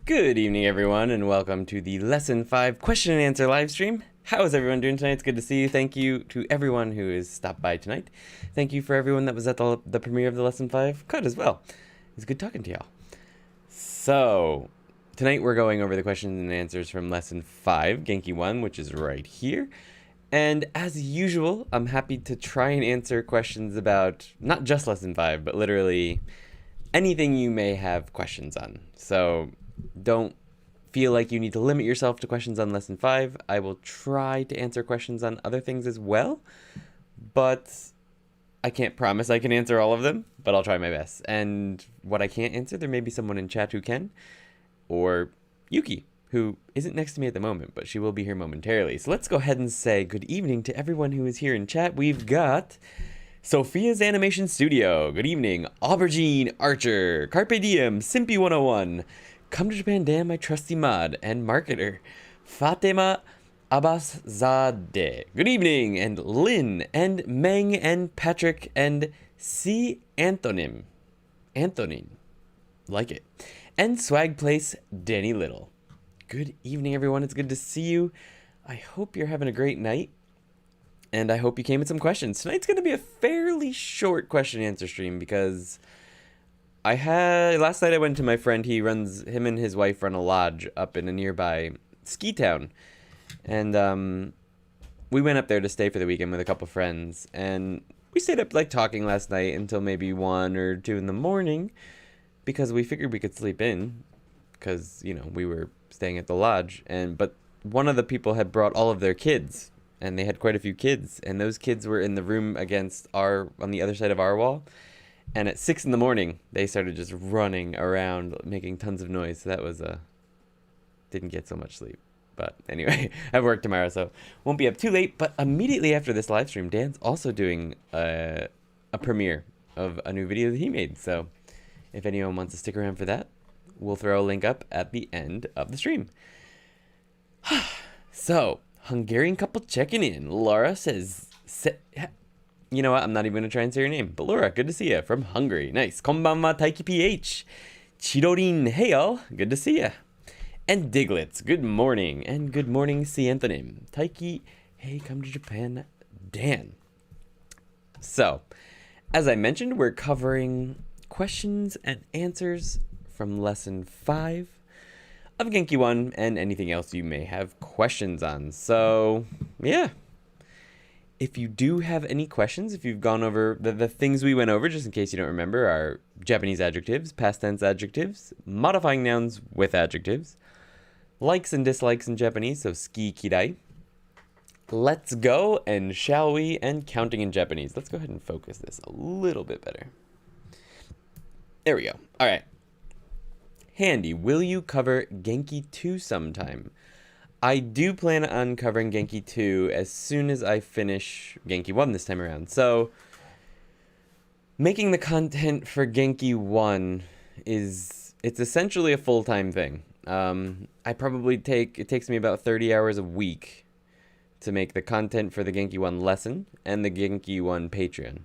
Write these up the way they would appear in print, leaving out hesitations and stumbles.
Good evening, everyone, and welcome to the Lesson 5 question and answer live stream. How is everyone doing tonight? It's good to see you. Thank you to everyone who has stopped by tonight. Thank you for everyone that was at the premiere of the Lesson 5 cut as well. It's good talking to y'all. So, tonight we're going over the questions and answers from Lesson 5, Genki 1, which is right here. And as usual, I'm happy to try and answer questions about not just Lesson 5, but literally anything you may have questions on. So don't feel like you need to limit yourself to questions on Lesson 5. I will try to answer questions on other things as well, but I can't promise I can answer all of them, but I'll try my best. And what I can't answer, there may be someone in chat who can, or Yuki, who isn't next to me at the moment, but she will be here momentarily. So let's go ahead and say good evening to everyone who is here in chat. We've got Sophia's Animation Studio. Good evening. Aubergine Archer. Carpe Diem. Simpy 101. Come to Japan Dan, my trusty mod and marketer. Fatima Abbaszadeh. Good evening. And Lynn and Meng and Patrick and C. Antonin. Like it. And Swag Place Danny Little. Good evening, everyone. It's good to see you. I hope you're having a great night. And I hope you came with some questions. Tonight's going to be a fairly short question and answer stream because last night I went to my friend. Him and his wife run a lodge up in a nearby ski town. And we went up there to stay for the weekend with a couple friends. And we stayed up like talking last night until maybe 1 or 2 in the morning because we figured we could sleep in because, you know, we were staying at the lodge. But one of the people had brought all of their kids. And they had quite a few kids, and those kids were in the room on the other side of our wall. And at 6 in the morning, they started just running around, making tons of noise. So that was didn't get so much sleep. But anyway, I have work tomorrow, so won't be up too late. But immediately after this live stream, Dan's also doing a premiere of a new video that he made. So if anyone wants to stick around for that, we'll throw a link up at the end of the stream. So, Hungarian couple checking in. Laura says, you know what? I'm not even going to try and say your name. But Laura, good to see you from Hungary. Nice. Konbanwa Taiki PH. Chirorin, hey y'all. Good to see you. And Diglets, good morning. And good morning, C. Antonym. Taiki, hey, come to Japan. Dan. So, as I mentioned, we're covering questions and answers from Lesson 5 of Genki 1 and anything else you may have questions on. So, yeah. If you do have any questions, if you've gone over the things we went over, just in case you don't remember, are Japanese adjectives, past tense adjectives, modifying nouns with adjectives, likes and dislikes in Japanese, so suki, kirai, let's go and shall we, and counting in Japanese. Let's go ahead and focus this a little bit better. There we go. All right. Handy, will you cover Genki 2 sometime? I do plan on covering Genki 2 as soon as I finish Genki 1 this time around. So, making the content for Genki 1 it's essentially a full-time thing. It takes me about 30 hours a week to make the content for the Genki 1 lesson and the Genki 1 Patreon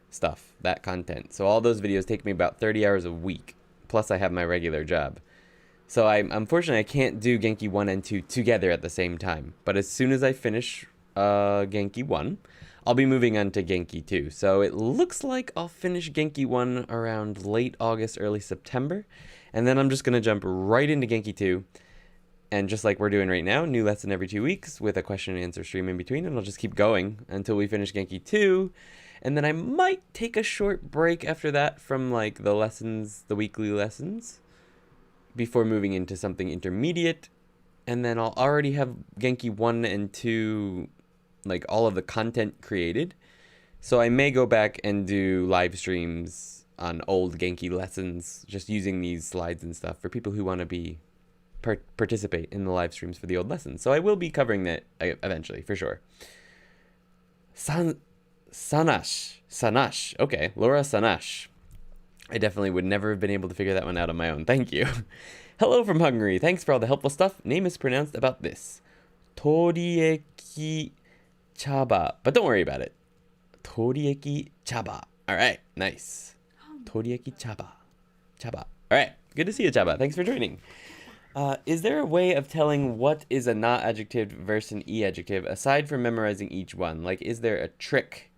stuff, that content. So all those videos take me about 30 hours a week. Plus I have my regular job. So unfortunately I can't do Genki 1 and 2 together at the same time. But as soon as I finish Genki 1, I'll be moving on to Genki 2. So it looks like I'll finish Genki 1 around late August, early September. And then I'm just going to jump right into Genki 2. And just like we're doing right now, new lesson every 2 weeks with a question and answer stream in between. And I'll just keep going until we finish Genki 2. And then I might take a short break after that from like the weekly lessons, before moving into something intermediate. And then I'll already have Genki 1 and 2, like all of the content created. So I may go back and do live streams on old Genki lessons, just using these slides and stuff for people who want to participate in the live streams for the old lessons. So I will be covering that eventually, for sure. Sanash. Okay, Laura Sanash. I definitely would never have been able to figure that one out on my own. Thank you. Hello from Hungary. Thanks for all the helpful stuff. Name is pronounced about this. Torieki Chaba. But don't worry about it. Torieki Chaba. All right, nice. Torieki Chaba. All right, good to see you, Chaba. Thanks for joining. Is there a way of telling what is a na adjective versus an e adjective aside from memorizing each one? Like, is there a trick?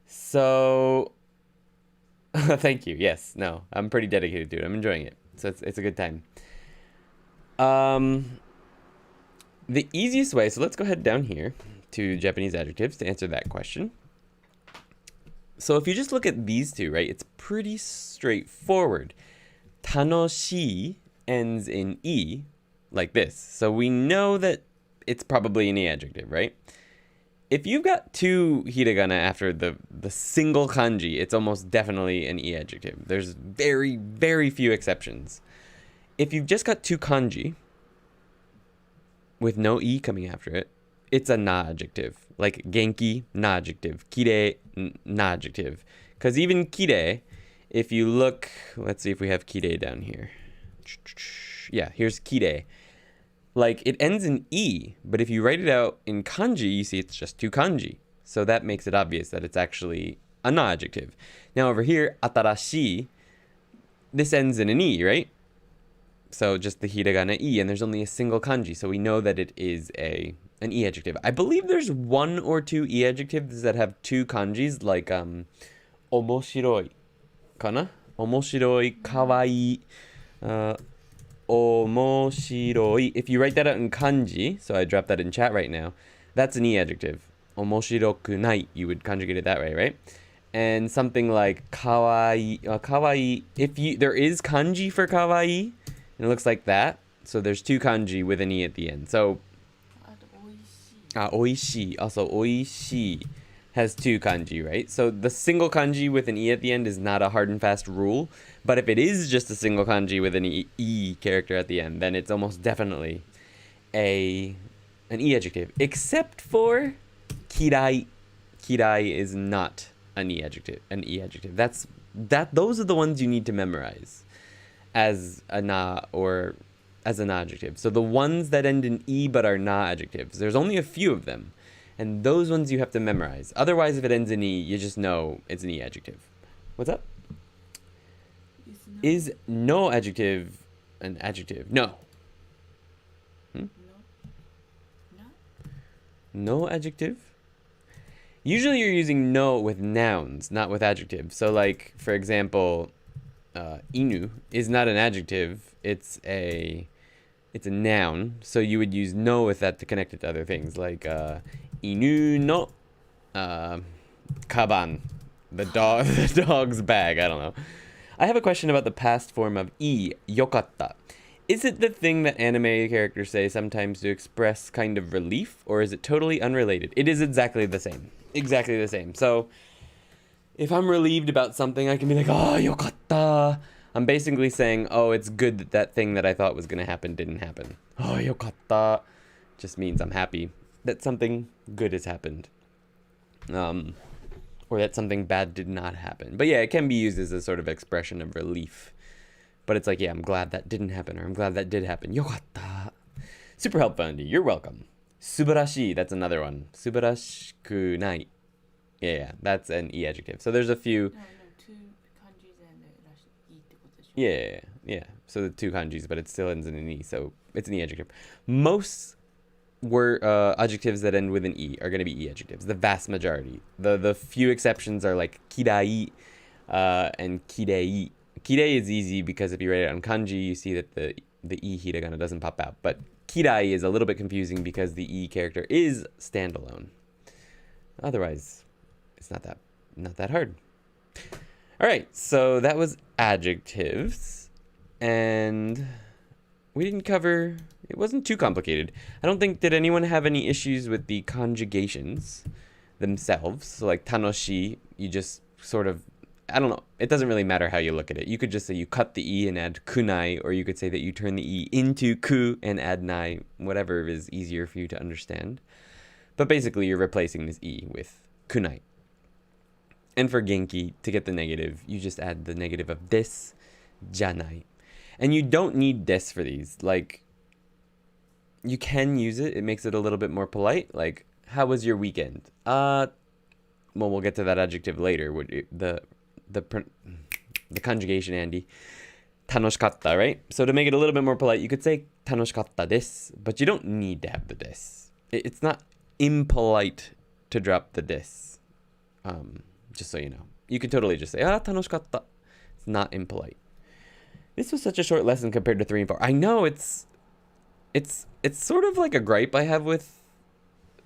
So, thank you. Yes, no, I'm pretty dedicated to it. I'm enjoying it. So it's a good time. The easiest way, so let's go ahead down here to Japanese adjectives to answer that question. So if you just look at these two, right, it's pretty straightforward. Tanoshii ends in e, like this. So we know that it's probably an e adjective, right? If you've got two hiragana after the single kanji, it's almost definitely an e adjective. There's very, very few exceptions. If you've just got two kanji with no e coming after it, it's a na adjective. Like Genki, na adjective. Kirai, na adjective. Because even kirai, if you look, let's see if we have kirai down here. Yeah, here's kirai. Like, it ends in e, but if you write it out in kanji, you see it's just two kanji. So that makes it obvious that it's actually a na adjective. Now over here, atarashi, this ends in an e, right? So just the hiragana e, and there's only a single kanji, so we know that it is an e adjective. I believe there's one or two e adjectives that have two kanjis, like omoshiroi, kana? Omoshiroi, kawaii, omoshiroi. If you write that out in kanji, so I dropped that in chat right now, that's an e adjective. Omoshirokunai, you would conjugate it that way, right? And something like kawaii, kawaii, there is kanji for kawaii, and it looks like that. So there's two kanji with an e at the end. So, oishii. Also, oishii has two kanji, right? So the single kanji with an e at the end is not a hard and fast rule. But if it is just a single kanji with an e character at the end, then it's almost definitely an e adjective. Except for kirai. Kirai is not an e adjective. Those are the ones you need to memorize as a na or as an adjective. So the ones that end in e but are na adjectives, there's only a few of them. And those ones you have to memorize. Otherwise, if it ends in e, you just know it's an e adjective. What's up? Is no adjective an adjective? No. No adjective? Usually you're using no with nouns, not with adjectives. So like, for example, inu is not an adjective, it's a noun. So you would use no with that to connect it to other things, like inu no kaban, the dog's bag. I don't know. I have a question about the past form of e, yokatta. Is it the thing that anime characters say sometimes to express kind of relief, or is it totally unrelated? It is exactly the same. Exactly the same. So if I'm relieved about something, I can be like, oh, yokatta. I'm basically saying, oh, it's good that that thing that I thought was going to happen didn't happen. Oh, yokatta just means I'm happy that something good has happened. Or that something bad did not happen. But yeah, it can be used as a sort of expression of relief. But it's like, yeah, I'm glad that didn't happen, or I'm glad that did happen. Yokatta. Super helpful, Andy. You're welcome. Subarashi, that's another one. Subarashikunai. Yeah, that's an e adjective. So there's a few. No, two kanjis and rashiってことでしょ? Yeah. So the two kanjis, but it still ends in an e, so it's an e adjective. Most adjectives that end with an e are going to be e adjectives. The vast majority. The few exceptions are like kirai and kirei. Kirei is easy because if you write it on kanji, you see that the e hiragana doesn't pop out. But kirai is a little bit confusing because the e character is standalone. Otherwise, it's not that hard. All right, so that was adjectives, and we didn't cover. It wasn't too complicated. I don't think, did anyone have any issues with the conjugations themselves? So like tanoshi, you just sort of, I don't know. It doesn't really matter how you look at it. You could just say you cut the e and add kunai, or you could say that you turn the e into ku and add nai, whatever is easier for you to understand. But basically, you're replacing this e with kunai. And for Genki, to get the negative, you just add the negative of des, janai. And you don't need des for these. Like, you can use it. It makes it a little bit more polite. Like, how was your weekend? Well, we'll get to that adjective later. The conjugation, Andy. tanoshikatta, right? So to make it a little bit more polite, you could say tanoshikatta desu, but you don't need to have the desu. It's not impolite to drop the desu. Just so you know. You can totally just say, tanoshikatta. It's not impolite. This was such a short lesson compared to 3 and 4. I know it's sort of like a gripe I have with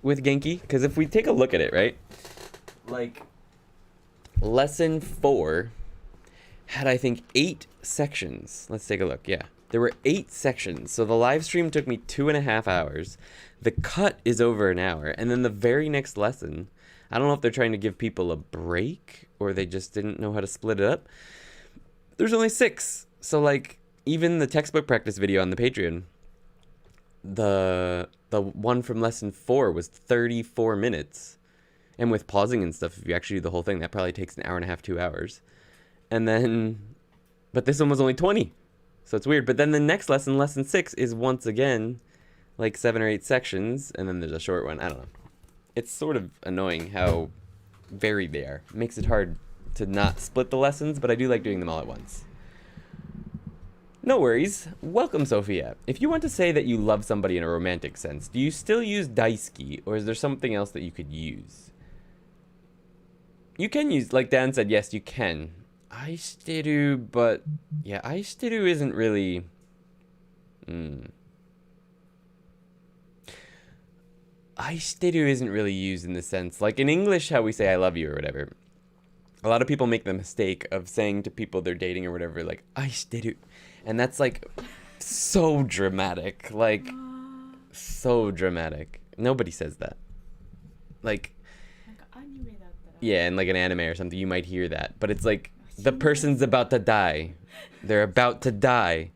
Genki, because if we take a look at it, right? Like, lesson 4 had, I think, 8 sections. Let's take a look. Yeah, there were 8 sections. So the live stream took me 2.5 hours. The cut is over an hour. And then the very next lesson, I don't know if they're trying to give people a break or they just didn't know how to split it up. There's only 6. So, like, even the textbook practice video on the Patreon, the one from lesson 4 was 34 minutes. And with pausing and stuff, if you actually do the whole thing, that probably takes an hour and a half, 2 hours. And then, but this one was only 20. So it's weird. But then the next lesson, lesson 6, is once again like 7 or 8 sections. And then there's a short one. I don't know. It's sort of annoying how varied they are. It makes it hard to not split the lessons, but I do like doing them all at once. No worries. Welcome, Sophia. If you want to say that you love somebody in a romantic sense, do you still use daisuki, or is there something else that you could use? You can use, like Dan said, yes, you can. Aishiteru, but yeah, aishiteru isn't really... Aishiteru isn't really used in the sense, like in English, how we say I love you or whatever. A lot of people make the mistake of saying to people they're dating or whatever, like, aishiteru. And that's like so dramatic, like so dramatic. Nobody says that. Like, yeah, in like an anime or something, you might hear that. But it's like the person's about to die. They're about to die.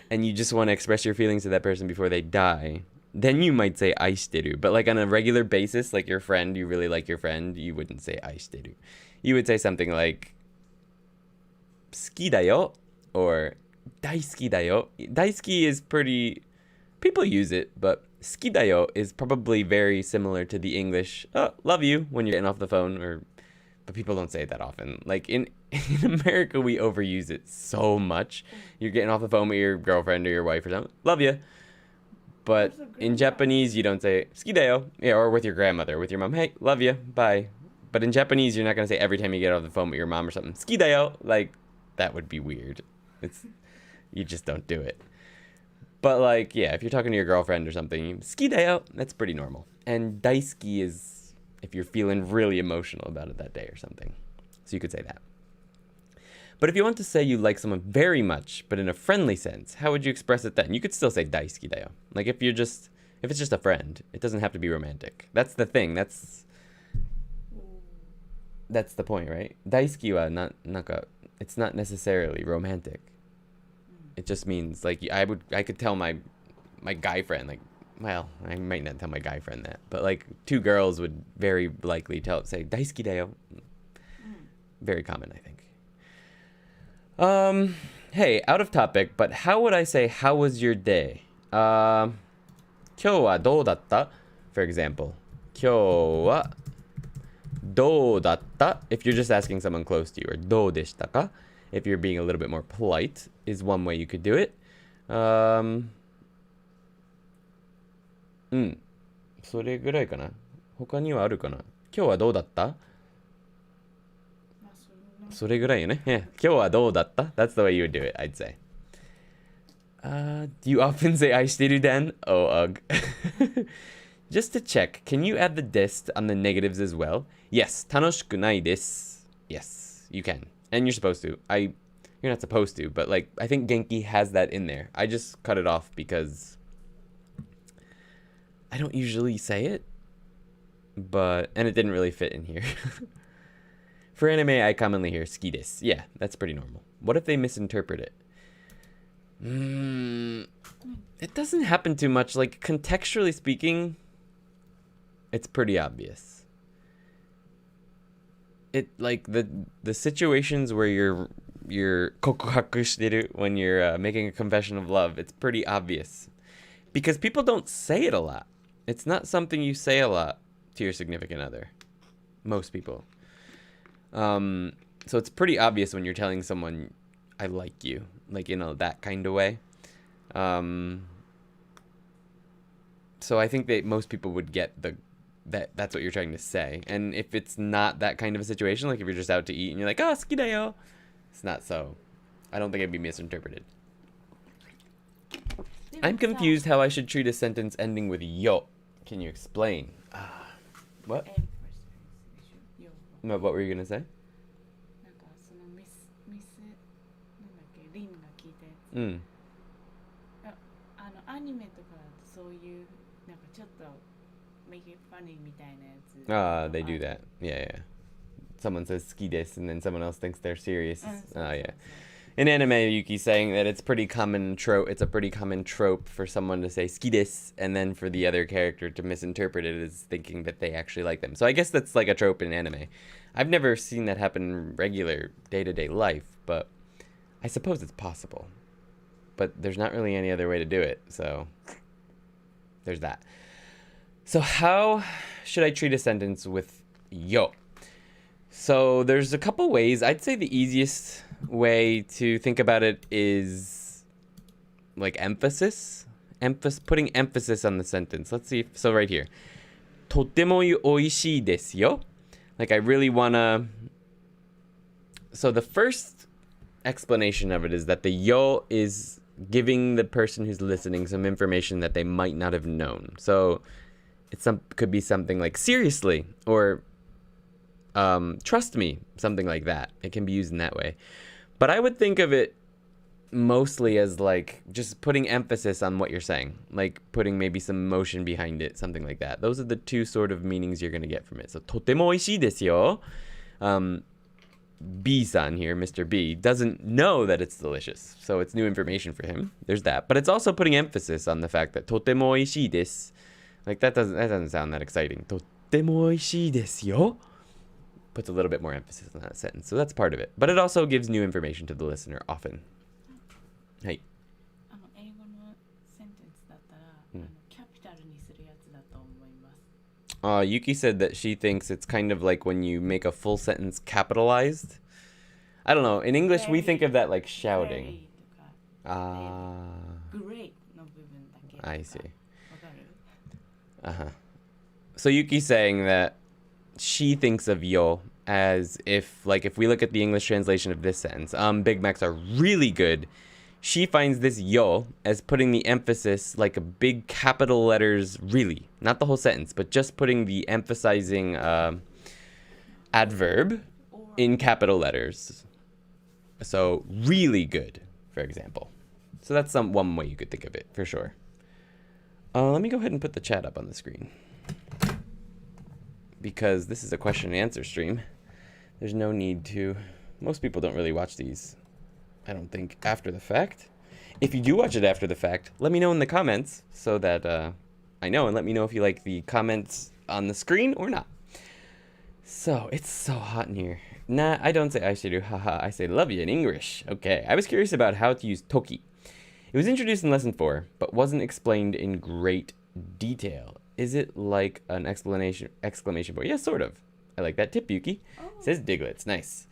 And you just want to express your feelings to that person before they die. Then you might say aishiteru. But like on a regular basis, like your friend, you really like your friend, you wouldn't say aishiteru. You would say something like suki da yo or daisuki da yo. Daisuki is pretty... people use it, but suki da yo is probably very similar to the English, oh, love you, when you're getting off the phone, or... but people don't say it that often. Like in America, we overuse it so much. You're getting off the phone with your girlfriend or your wife or something, love you. But in Japanese, you don't say suki da yo. Yeah, or with your grandmother, with your mom, hey, love you, bye. But in Japanese, you're not going to say every time you get off the phone with your mom or something, suki da yo. Like, that would be weird. You just don't do it. But like, yeah, if you're talking to your girlfriend or something, suki da yo, that's pretty normal. And daisuki is if you're feeling really emotional about it that day or something. So you could say that. But if you want to say you like someone very much, but in a friendly sense, how would you express it then? You could still say daisuki da yo. Like if it's just a friend, it doesn't have to be romantic. That's the thing. That's the point, right? Daisuki wa it's not necessarily romantic. It just means like I could tell my guy friend, like, well, I might not tell my guy friend that, but like 2 girls would very likely say daisuki da yo. Very common, I think. Hey, out of topic, but how would I say how was your day? 今日はどうだった? For example, 今日はどうだった? If you're just asking someone close to you, or どうでしたか? If you're being a little bit more polite, is one way you could do it. それぐらいかな。他にはあるかな。今日はどうだった? それぐらいよね。Yeah. 今日はどうだった? That's the way you would do it, I'd say. Do you often say 愛してる Dan? Oh, ugh. Just to check, can you add the des on the negatives as well? Yes, 楽しくないです. Yes, you can. And you're supposed to. You're not supposed to, but like, I think Genki has that in there. I just cut it off because I don't usually say it, and it didn't really fit in here. For anime, I commonly hear suki desu. Yeah, that's pretty normal. What if they misinterpret it? It doesn't happen too much. Like, contextually speaking, it's pretty obvious. It, like, the situations where you're kokuhaku shiteru, when you're making a confession of love, it's pretty obvious. Because people don't say it a lot. It's not something you say a lot to your significant other. Most people. So it's pretty obvious when you're telling someone, I like you, like, you know, that kind of way. So I think that most people would get that's what you're trying to say. And if it's not that kind of a situation, like if you're just out to eat and you're like, oh, suki da yo, it's not so. I don't think it'd be misinterpreted. I'm confused how I should treat a sentence ending with yo. Can you explain? What? No, what were you gonna say? なんかそのミスなんだっけリンが聞いたやつ。Mm. アニメとかだとそういうなんかちょっと make it funny みたいなやつ。They do that. Yeah. Someone says suki desu and then someone else thinks they're serious. Yeah. In anime, Yuki's saying that it's pretty common trope. It's a pretty common trope for someone to say suki desu and then for the other character to misinterpret it as thinking that they actually like them. So I guess that's like a trope in anime. I've never seen that happen in regular day-to-day life, but I suppose it's possible. But there's not really any other way to do it, so there's that. So how should I treat a sentence with yo? So there's a couple ways. I'd say the easiest way to think about it is like emphasis. Putting emphasis on the sentence. Let's see. So right here. とてもおいしいですよ. Like I really wanna... So the first explanation of it is that the yo is giving the person who's listening some information that they might not have known. So it could be something like seriously or trust me, something like that. It can be used in that way. But I would think of it mostly as like just putting emphasis on what you're saying, like putting maybe some emotion behind it, something like that. Those are the two sort of meanings you're going to get from it. So とても美味しいですよ. B-san here, Mr. B, doesn't know that it's delicious. So it's new information for him. There's that. But it's also putting emphasis on the fact that とても美味しいです. Like that doesn't sound that exciting. とても美味しいですよ. Puts a little bit more emphasis on that sentence. So that's part of it. But it also gives new information to the listener often. はい。英語のセンテンスだったら、キャピタルにするやつだと思います。Yuki said that she thinks it's kind of like when you make a full sentence capitalized. I don't know. In English, we think of that like shouting. Great の部分だけ。I see. わかる？ So Yuki's saying that she thinks of yo as if we look at the English translation of this sentence, Big Macs are really good. She finds this yo as putting the emphasis like a big capital letters, really. Not the whole sentence, but just putting the emphasizing adverb in capital letters. So, really good, for example. So that's one way you could think of it, for sure. Let me go ahead and put the chat up on the screen. Because this is a question and answer stream. There's no need to... Most people don't really watch these, I don't think, after the fact. If you do watch it after the fact, let me know in the comments so that I know, and let me know if you like the comments on the screen or not. So, it's so hot in here. Nah, I don't say aishiru, haha, I say love you in English. Okay, I was curious about how to use toki. It was introduced in lesson 4, but wasn't explained in great detail. Is it like an exclamation point? Yeah, sort of. I like that tip, Yuki. Says Diglets. Nice.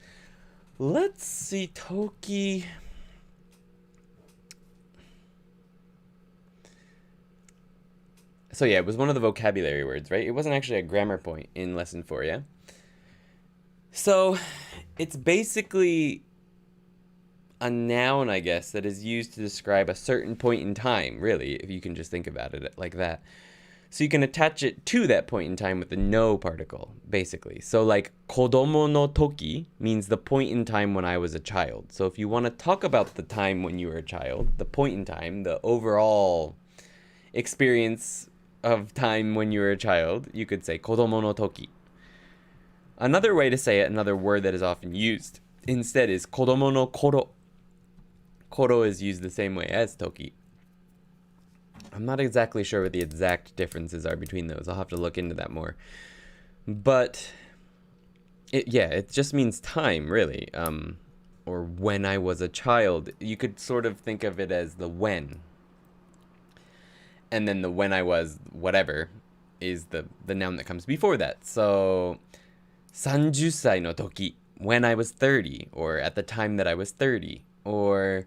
Let's see, toki. So yeah, it was one of the vocabulary words, right? It wasn't actually a grammar point in lesson 4, yeah? So it's basically a noun, I guess, that is used to describe a certain point in time, really, if you can just think about it like that. So you can attach it to that point in time with the no particle, basically. So like, kodomo no toki means the point in time when I was a child. So if you want to talk about the time when you were a child, the point in time, the overall experience of time when you were a child, you could say kodomo no toki. Another way to say it, another word that is often used instead is kodomo no koro. Koro is used the same way as toki. I'm not exactly sure what the exact differences are between those. I'll have to look into that more. But, it just means time, really. Or when I was a child. You could sort of think of it as the when. And then the when I was whatever is the noun that comes before that. So, 30歳の時, when I was 30, or at the time that I was 30. or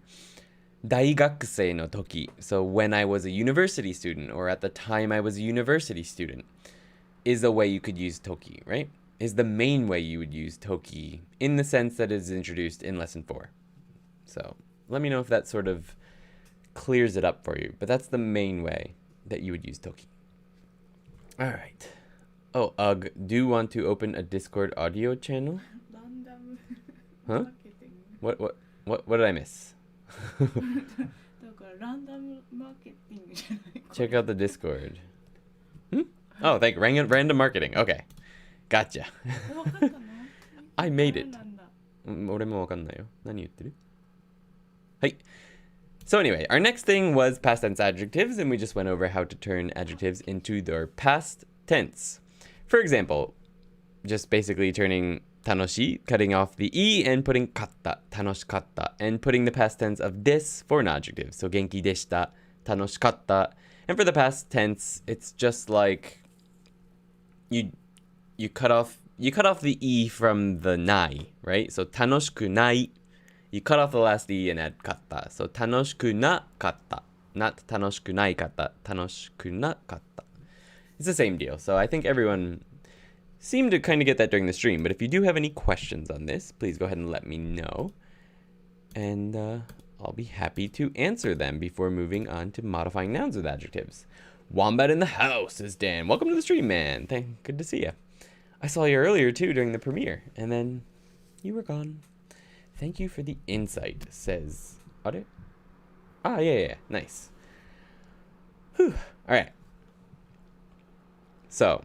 大学生の時. So when I was a university student, or at the time I was a university student, is a way you could use toki, right? Is the main way you would use toki in the sense that it is introduced in lesson 4. So let me know if that sort of clears it up for you. But that's the main way that you would use toki. All right. Oh, Ugh, do want to open a Discord audio channel? Random Huh? marketing. What did I miss? だからランダムマーケティングじゃない Check out the Discord. Oh, thank you. Random marketing. Okay. Gotcha. わかったの I made it. なんだ 俺もわかんないよ。何言ってる？はい。So anyway, our next thing was past tense adjectives, and we just went over how to turn adjectives into their past tense. For example, just basically turning 楽しい, cutting off the e and putting かった, 楽しかった, and putting the past tense of this for an adjective. So 元気でした, 楽しかった. And for the past tense, it's just like you cut off the e from the ない, right? So 楽しくない. You cut off the last e and add かった. So 楽しくなかった. Not 楽しくないかった. 楽しくなかった. It's the same deal. So I think everyone seemed to kind of get that during the stream. But if you do have any questions on this, please go ahead and let me know. And I'll be happy to answer them before moving on to modifying nouns with adjectives. Wombat in the house, says Dan. Welcome to the stream, man. Good to see you. I saw you earlier, too, during the premiere. And then you were gone. Thank you for the insight, says... Are? Ah, yeah. Nice. Whew. All right. So,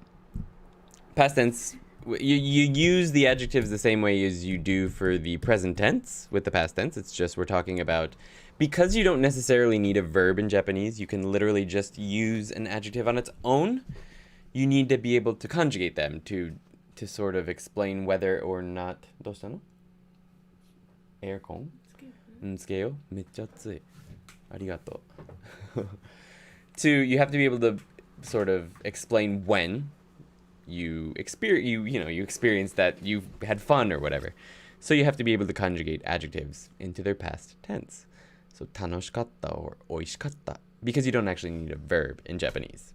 past tense, you use the adjectives the same way as you do for the present tense with the past tense. It's just we're talking about, because you don't necessarily need a verb in Japanese, you can literally just use an adjective on its own. You need to be able to conjugate them to sort of explain whether or not... どうしたの? Aircon? つけよ? めっちゃ暑い. ありがとう. You have to be able to sort of explain when you experience that you had fun or whatever. So you have to be able to conjugate adjectives into their past tense. So 楽しかった or 美味しかった because you don't actually need a verb in Japanese.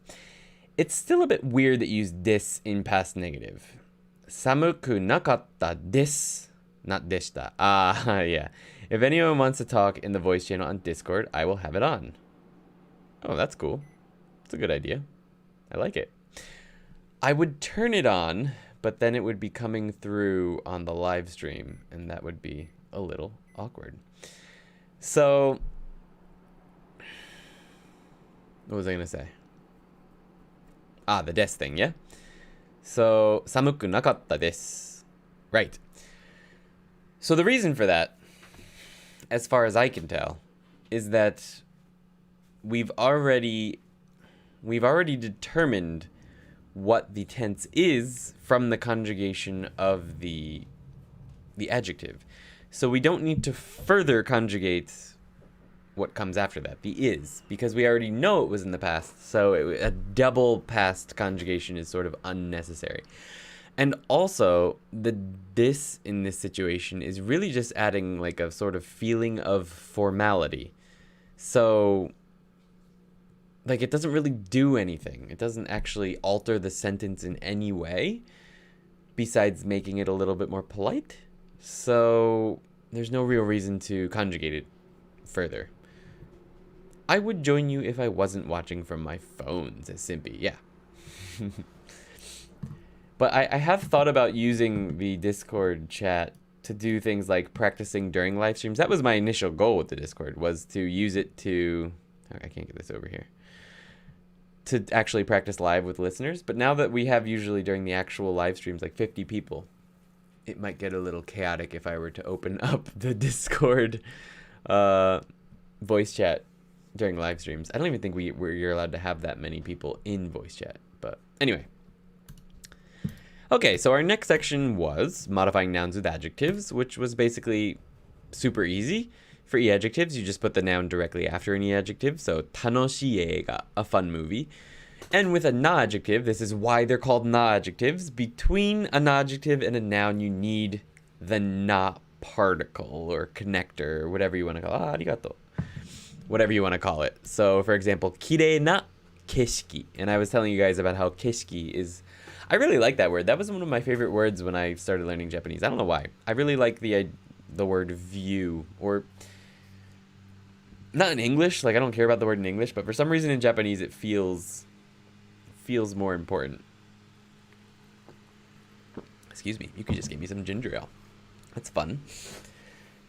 It's still a bit weird that you use this in past negative. 寒くなかったです not でした yeah. If anyone wants to talk in the voice channel on Discord, I will have it on. Oh, that's cool. That's a good idea. I like it. I would turn it on, but then it would be coming through on the live stream, and that would be a little awkward. So, what was I going to say? The des thing, yeah? So, 寒くなかったです. Right. So the reason for that, as far as I can tell, is that we've already determined what the tense is from the conjugation of the adjective. So we don't need to further conjugate what comes after that, the is, because we already know it was in the past, so a double past conjugation is sort of unnecessary. And also, the this in this situation is really just adding like a sort of feeling of formality. So, like, it doesn't really do anything. It doesn't actually alter the sentence in any way, besides making it a little bit more polite. So, there's no real reason to conjugate it further. I would join you if I wasn't watching from my phone, says Simpy. Yeah. But I have thought about using the Discord chat to do things like practicing during live streams. That was my initial goal with the Discord, was to use it to... I can't get this over here. To actually practice live with listeners. But now that we have usually during the actual live streams like 50 people, it might get a little chaotic if I were to open up the Discord voice chat during live streams. I don't even think you're allowed to have that many people in voice chat. But anyway. Okay, so our next section was modifying nouns with adjectives, which was basically super easy. For e-adjectives, you just put the noun directly after an e-adjective. So 楽しい映画, a fun movie. And with a na-adjective, this is why they're called na-adjectives. Between a na-adjective and a noun, you need the na particle or connector or whatever you want to call it. Arigato. Whatever you want to call it. So, for example, kirei na keshiki. And I was telling you guys about how keshiki is... I really like that word. That was one of my favorite words when I started learning Japanese. I don't know why. I really like the word view, or... Not in English, like I don't care about the word in English, but for some reason in Japanese it feels more important. Excuse me, you could just give me some ginger ale. That's fun.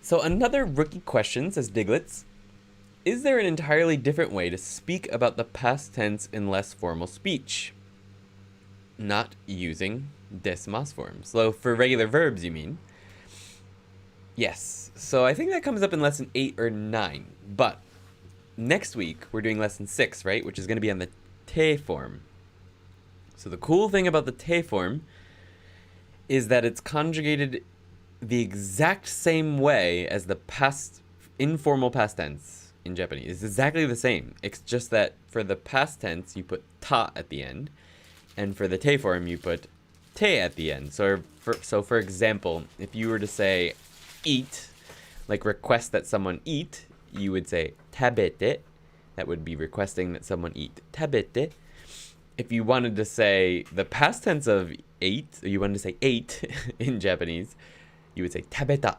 So another rookie question, says Diglets. Is there an entirely different way to speak about the past tense in less formal speech? Not using des mas forms. So for regular verbs, you mean? Yes. So I think that comes up in lesson 8 or 9. But next week, we're doing lesson 6, right? Which is going to be on the te form. So the cool thing about the te form is that it's conjugated the exact same way as the past informal past tense in Japanese. It's exactly the same. It's just that for the past tense, you put ta at the end. And for the te form, you put te at the end. So for example, if you were to say eat, like request that someone eat, you would say tabete. That would be requesting that someone eat. Tabete. If you wanted to say the past tense of ate, or you wanted to say ate in Japanese, you would say tabeta.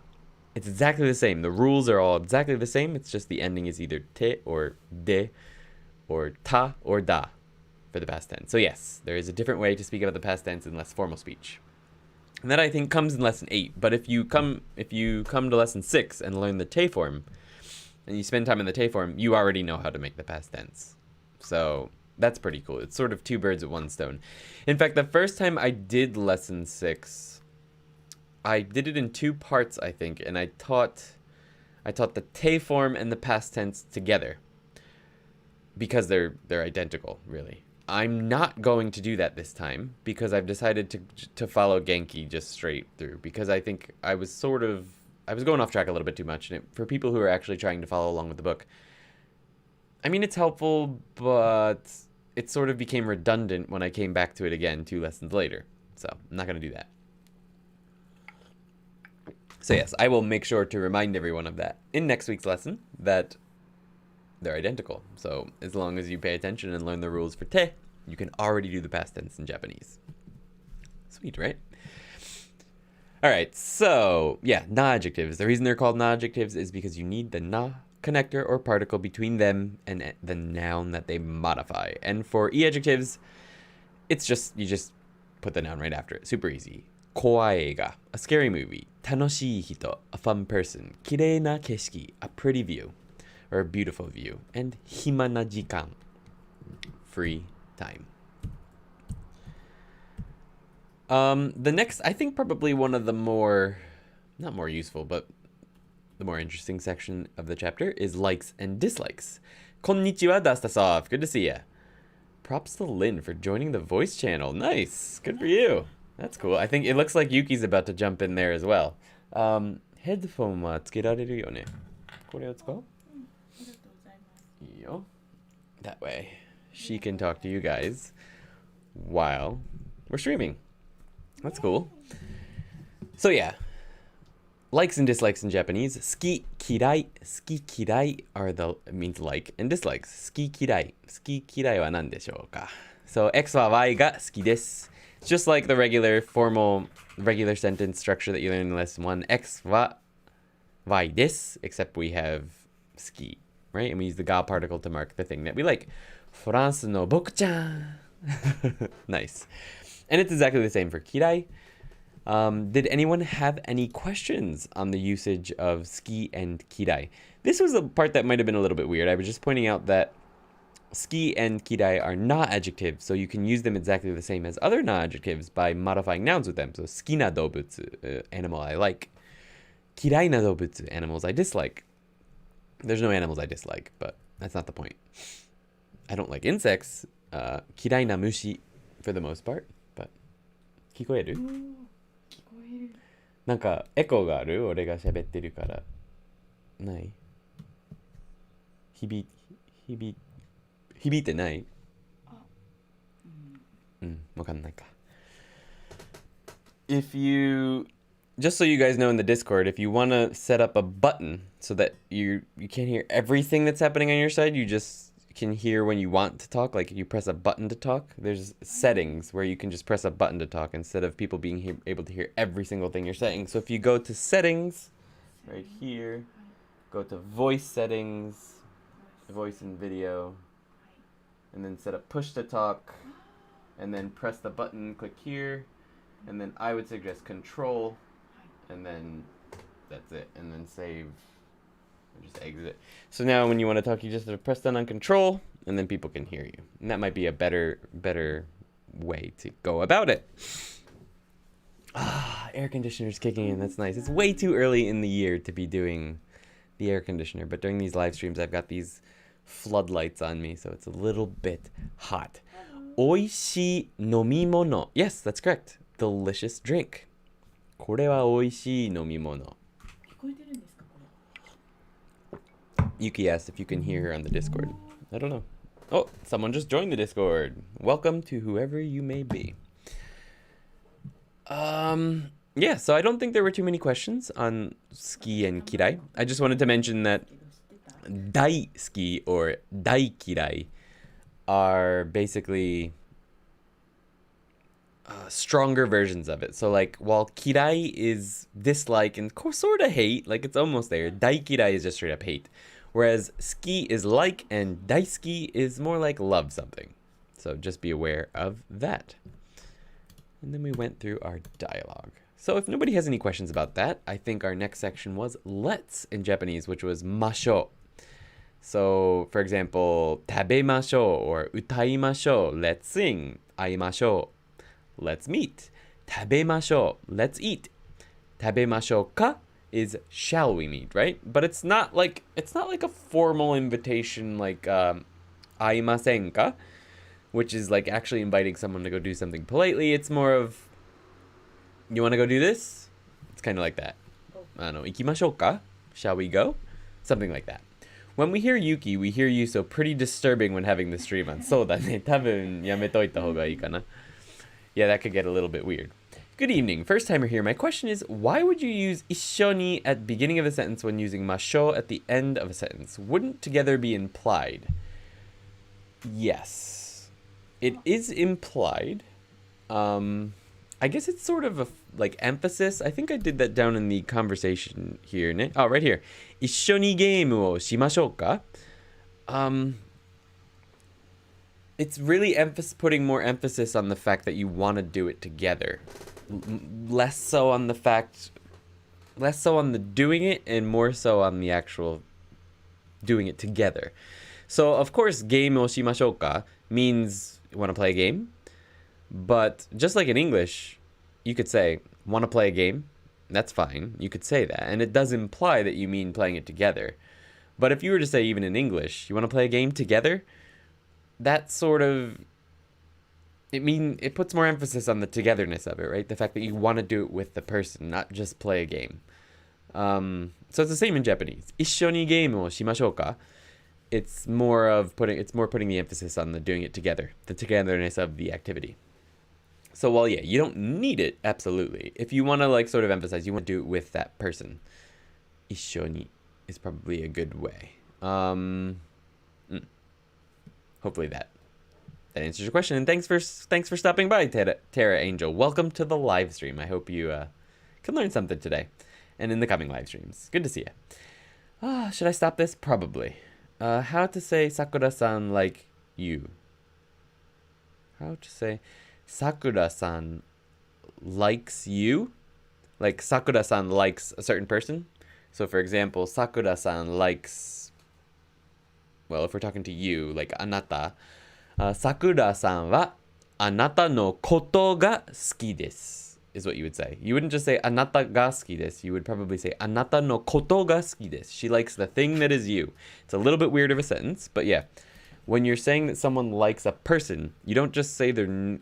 It's exactly the same. The rules are all exactly the same. It's just the ending is either te or de or ta or da for the past tense. So yes, there is a different way to speak about the past tense in less formal speech. And that I think comes in lesson 8. But if you come to lesson 6 and learn the te form, and you spend time in the te form, you already know how to make the past tense. So that's pretty cool. It's sort of two birds with one stone. In fact, the first time I did lesson 6, I did it in 2 parts, I think, and I taught the te form and the past tense together because they're identical, really. I'm not going to do that this time because I've decided to follow Genki just straight through, because I think I was going off track a little bit too much, and for people who are actually trying to follow along with the book, I mean, it's helpful, but it sort of became redundant when I came back to it again 2 lessons later. So I'm not going to do that. So yes, I will make sure to remind everyone of that in next week's lesson, that they're identical. So as long as you pay attention and learn the rules for te, you can already do the past tense in Japanese. Sweet, right? All right, so yeah, na adjectives. The reason they're called na adjectives is because you need the na connector or particle between them and the noun that they modify. And for e adjectives, it's just, you just put the noun right after it. Super easy. Kowa eiga, a scary movie. Tanoshii hito, a fun person. Kirei na keshiki, a pretty view or a beautiful view. And hima na jikan, free time. The next, I think probably one of the not more useful, but the more interesting section of the chapter is likes and dislikes. Konnichiwa, Dastasov. Good to see ya. Props to Lynn for joining the voice channel. Nice. Good for you. That's cool. I think it looks like Yuki's about to jump in there as well. Headphone wa tsukerareru yo ne. Kore o tsukau? Iyo. That way she can talk to you guys while we're streaming. That's cool. So yeah, likes and dislikes in Japanese. Suki, kirai. Suki, kirai means like, and dislikes. Suki, kirai. Suki, kirai wa nan deshou ka? So X wa Y ga suki desu. It's just like the regular sentence structure that you learn in lesson 1. X wa Y desu, except we have suki, right? And we use the ga particle to mark the thing that we like. France no boku-chan. Nice. And it's exactly the same for kirai. Did anyone have any questions on the usage of suki and kirai? This was a part that might have been a little bit weird. I was just pointing out that suki and kirai are na adjectives, so you can use them exactly the same as other na adjectives by modifying nouns with them. So suki na dobutsu, animal I like. Kirai na dobutsu, animals I dislike. There's no animals I dislike, but that's not the point. I don't like insects. Kirai na mushi for the most part, but 聞こえる？聞こえる。なんかエコーがある？俺が喋ってるから。ない？響いてない？わかんないか。If you just so you guys know in the Discord, if you want to set up a button so that you can't hear everything that's happening on your side, you just can hear when you want to talk. Like you press a button to talk. There's settings where you can just press a button to talk instead of people being able to hear every single thing you're saying. So if you go to settings, right here, go to voice settings, voice and video, and then set up push to talk, and then press the button, click here, and then I would suggest control, and then that's it, and then save, and just exit it. So now when you want to talk, you just have to press down on control, and then people can hear you. And that might be a better way to go about it. Air conditioner's kicking in, that's nice. It's way too early in the year to be doing the air conditioner, but during these live streams, I've got these floodlights on me, so it's a little bit hot. Oishii nomimono. Yes, that's correct. Delicious drink. これは美味しい飲み物. Yuki asked if you can hear her on the Discord. I don't know. Oh, someone just joined the Discord. Welcome to whoever you may be. Yeah, so I don't think there were too many questions on suki and kirai. I just wanted to mention that daisuki or daikirai are basically stronger versions of it. So like while kirai is dislike and sort of hate, like it's almost there, daikirai is just straight up hate. Whereas suki is like and daisuki is more like love something. So just be aware of that. And then we went through our dialogue. So if nobody has any questions about that, I think our next section was let's in Japanese, which was masho. So for example, 食べましょう or 歌いましょう, let's sing, 会いましょう, let's meet, 食べましょう, let's eat, 食べましょうか is shall we meet, right? But it's not like a formal invitation like 会いませんか, which is like actually inviting someone to go do something politely. It's more of, you want to go do this? It's kind of like that. I don't know, 行きましょうか? Shall we go? Something like that. When we hear Yuki, we hear you, so pretty disturbing when having the stream on. そうだね、多分やめといた方がいいかな. Yeah, that could get a little bit weird. Good evening. First timer here. My question is, why would you use 一緒に at the beginning of a sentence when using ましょう at the end of a sentence? Wouldn't together be implied? Yes. It is implied. I guess it's sort of a like emphasis. I think I did that down in the conversation here. Oh, right here. 一緒にゲームをしましょうか? It's really putting more emphasis on the fact that you want to do it together. Less so on the doing it and more so on the actual doing it together. So, of course, ゲームをしましょうか means you want to play a game. But just like in English, you could say, want to play a game? That's fine. You could say that. And it does imply that you mean playing it together. But if you were to say, even in English, you want to play a game together? That sort of, it puts more emphasis on the togetherness of it, right? The fact that you want to do it with the person, not just play a game. So it's the same in Japanese. 一緒にゲームをしましょうか? It's more putting the emphasis on the doing it together, the togetherness of the activity. So while, yeah, you don't need it, absolutely. If you want to, like, sort of emphasize, you want to do it with that person. 一緒に is probably a good way. Hopefully that answers your question. And thanks for stopping by, Tara Angel. Welcome to the live stream. I hope you can learn something today and in the coming live streams. Good to see you. Should I stop this? Probably. How to say Sakura-san like you? How to say Sakura-san likes you? Like Sakura-san likes a certain person. So for example, Sakura-san likes, well, if we're talking to you, like anata, Sakura-san wa anata no koto ga suki desu is what you would say. You wouldn't just say anata ga suki desu. You would probably say anata no koto ga suki desu. She likes the thing that is you. It's a little bit weird of a sentence, but yeah. When you're saying that someone likes a person, you don't just say they're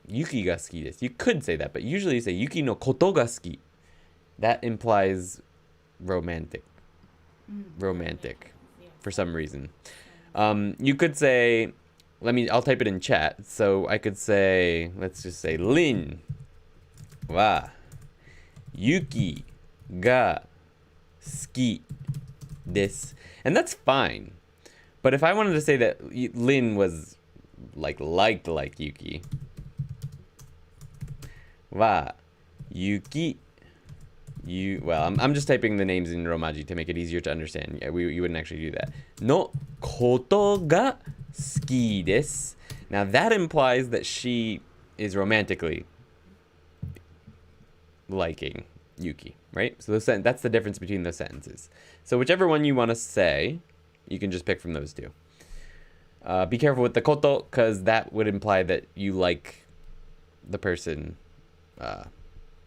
Yuki ga suki desu. You could say that, but usually you say Yuki no koto ga suki. That implies romantic for some reason. You could say, I'll type it in chat. So I could say, let's just say Lin wa Yuki が好きです. And that's fine. But if I wanted to say that Lin was liked like Yuki, は Yuki well, I'm just typing the names in Romaji to make it easier to understand. Yeah, you wouldn't actually do that. のことが好きです. Now that implies that she is romantically liking Yuki, right? So that's the difference between those sentences. So whichever one you want to say, you can just pick from those two. Be careful with the koto, because that would imply that you like the person.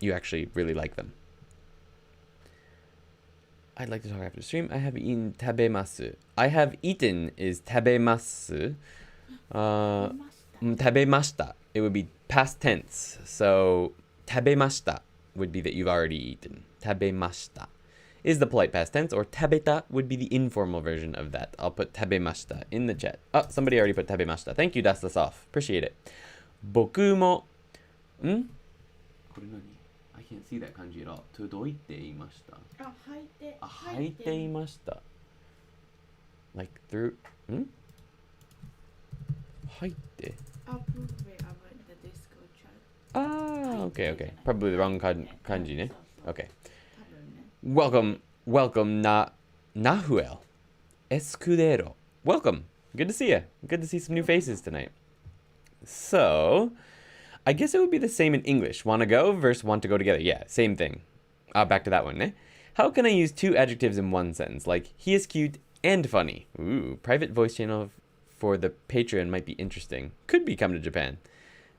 You actually really like them. I'd like to talk after the stream. I have eaten tabemasu. I have eaten is tabemasu. Tabemashita. It would be past tense. So tabemashita would be that you've already eaten. Tabemashita is the polite past tense, or tabeta would be the informal version of that. I'll put tabemashita in the chat. Oh, somebody already put tabemashita. Thank you, Dust Us Off. Appreciate it. Boku mo. I can't see that kanji at all. Todoite imashita. 履いていました. Like through. 履いて. Ah, okay. Probably the wrong kanji, ne? Okay. Welcome, Nahuel Escudero. Welcome. Good to see you. Good to see some new faces tonight. So, I guess it would be the same in English. Want to go versus want to go together. Yeah, same thing. Back to that one, eh? How can I use two adjectives in one sentence? Like, he is cute and funny. Ooh, private voice channel for the Patreon might be interesting. Could be come to Japan.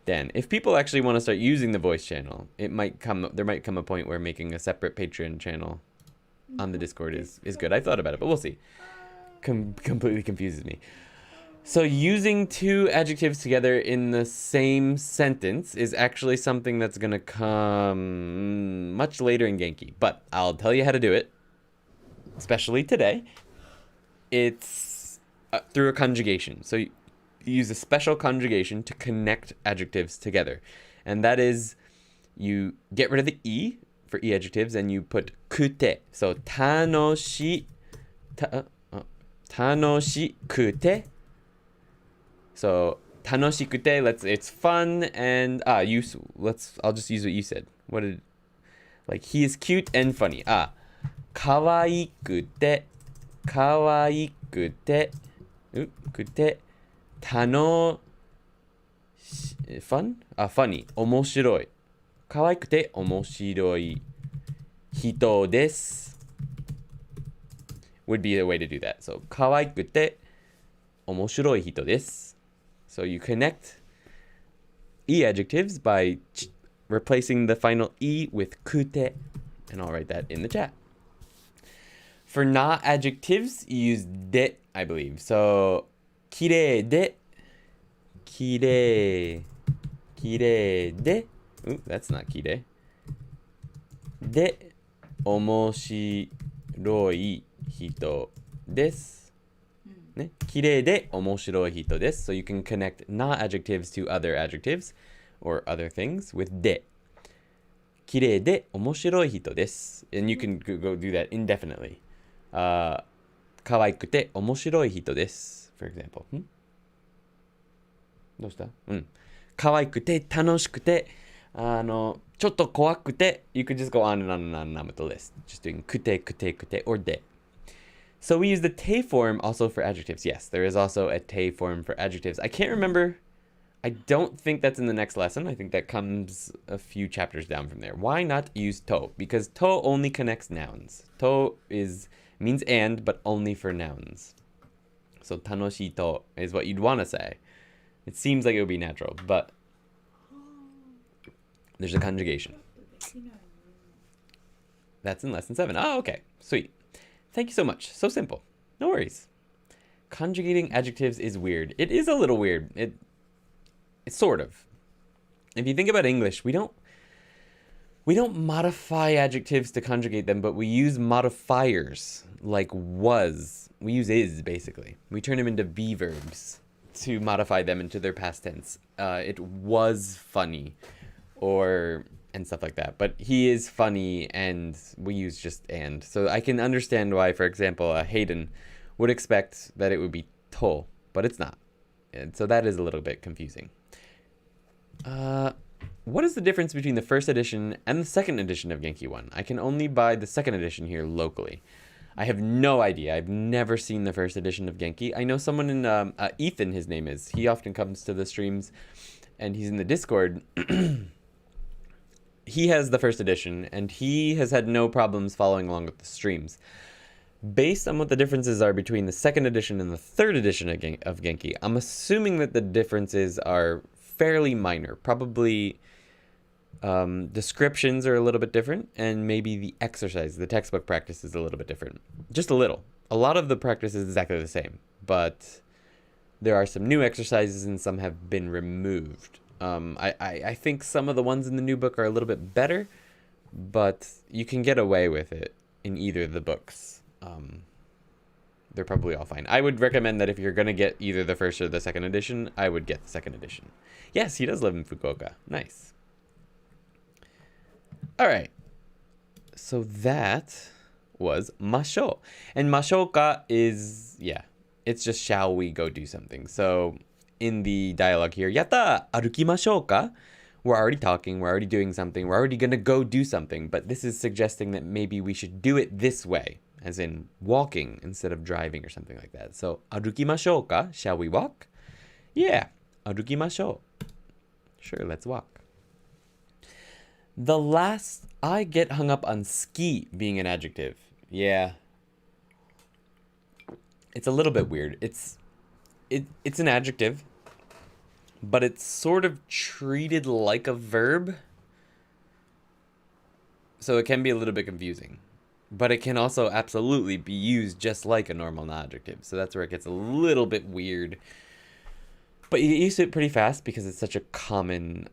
Dan, if people actually want to start using the voice channel, there might come a point where making a separate Patreon channel on the Discord is good. I thought about it, but we'll see. Completely confuses me. So using two adjectives together in the same sentence is actually something that's going to come much later in Genki. But I'll tell you how to do it, especially today. It's through a conjugation. So you use a special conjugation to connect adjectives together. And that is, you get rid of the E for E adjectives and you put kute. So tanoshikute. So tanoshikute, it's fun, and I'll just use what you said. He is cute and funny. Kawaikute kute funny, 面白い. 可愛くて面白い人です would be the way to do that. So 可愛くて面白い人です. So you connect E adjectives by replacing the final E with kute, and I'll write that in the chat. For not adjectives, you use de, I believe. So 綺麗で Ooh, that's not 綺麗で面白い人です ね、綺麗で面白い人です So you can connect not adjectives to other adjectives or other things with で綺麗で面白い人です And you can go do that indefinitely. 可愛くて面白い人です For example. どうした？可愛くて楽しくてちょっと怖くて You could just go on and on and on with the list. Just doing くて or で So we use the te form also for adjectives. Yes, there is also a te form for adjectives. I can't remember. I don't think that's in the next lesson. I think that comes a few chapters down from there. Why not use to? Because to only connects nouns. To means and, but only for nouns. So tanoshii to is what you'd want to say. It seems like it would be natural, but there's a conjugation. That's in lesson 7. Oh, okay. Sweet. Thank you so much. So simple. No worries. Conjugating adjectives is weird. It is a little weird. It's sort of. If you think about English, we don't modify adjectives to conjugate them, but we use modifiers like was. We use is, basically. We turn them into be verbs to modify them into their past tense. It was funny. And and stuff like that. But he is funny, and we use just and. So I can understand why, for example, Hayden would expect that it would be to, but it's not. And so that is a little bit confusing. What is the difference between the first edition and the second edition of Genki 1? I can only buy the second edition here locally. I have no idea. I've never seen the first edition of Genki. I know someone in, Ethan, his name is. He often comes to the streams, and he's in the Discord. He has the first edition, and he has had no problems following along with the streams. Based on what the differences are between the second edition and the third edition of Genki, I'm assuming that the differences are fairly minor. Probably descriptions are a little bit different, and maybe the exercise, the textbook practice is a little bit different. Just a little. A lot of the practice is exactly the same, but there are some new exercises and some have been removed. I think some of the ones in the new book are a little bit better, but you can get away with it in either of the books. They're probably all fine. I would recommend that if you're going to get either the first or the second edition, I would get the second edition. Yes, he does live in Fukuoka. Nice. All right. So that was masho. And masho ka is, yeah, it's just shall we go do something. So in the dialogue here, yatta, arukimashou ka? We're already talking, we're already doing something, we're already going to go do something, but this is suggesting that maybe we should do it this way, as in walking instead of driving or something like that. So, arukimashou ka? Shall we walk? Yeah, arukimashou. Sure, let's walk. I get hung up on ski being an adjective. Yeah. It's a little bit weird. It's an adjective, but it's sort of treated like a verb. So it can be a little bit confusing. But it can also absolutely be used just like a normal adjective. So that's where it gets a little bit weird. But you get used to it pretty fast because it's such a common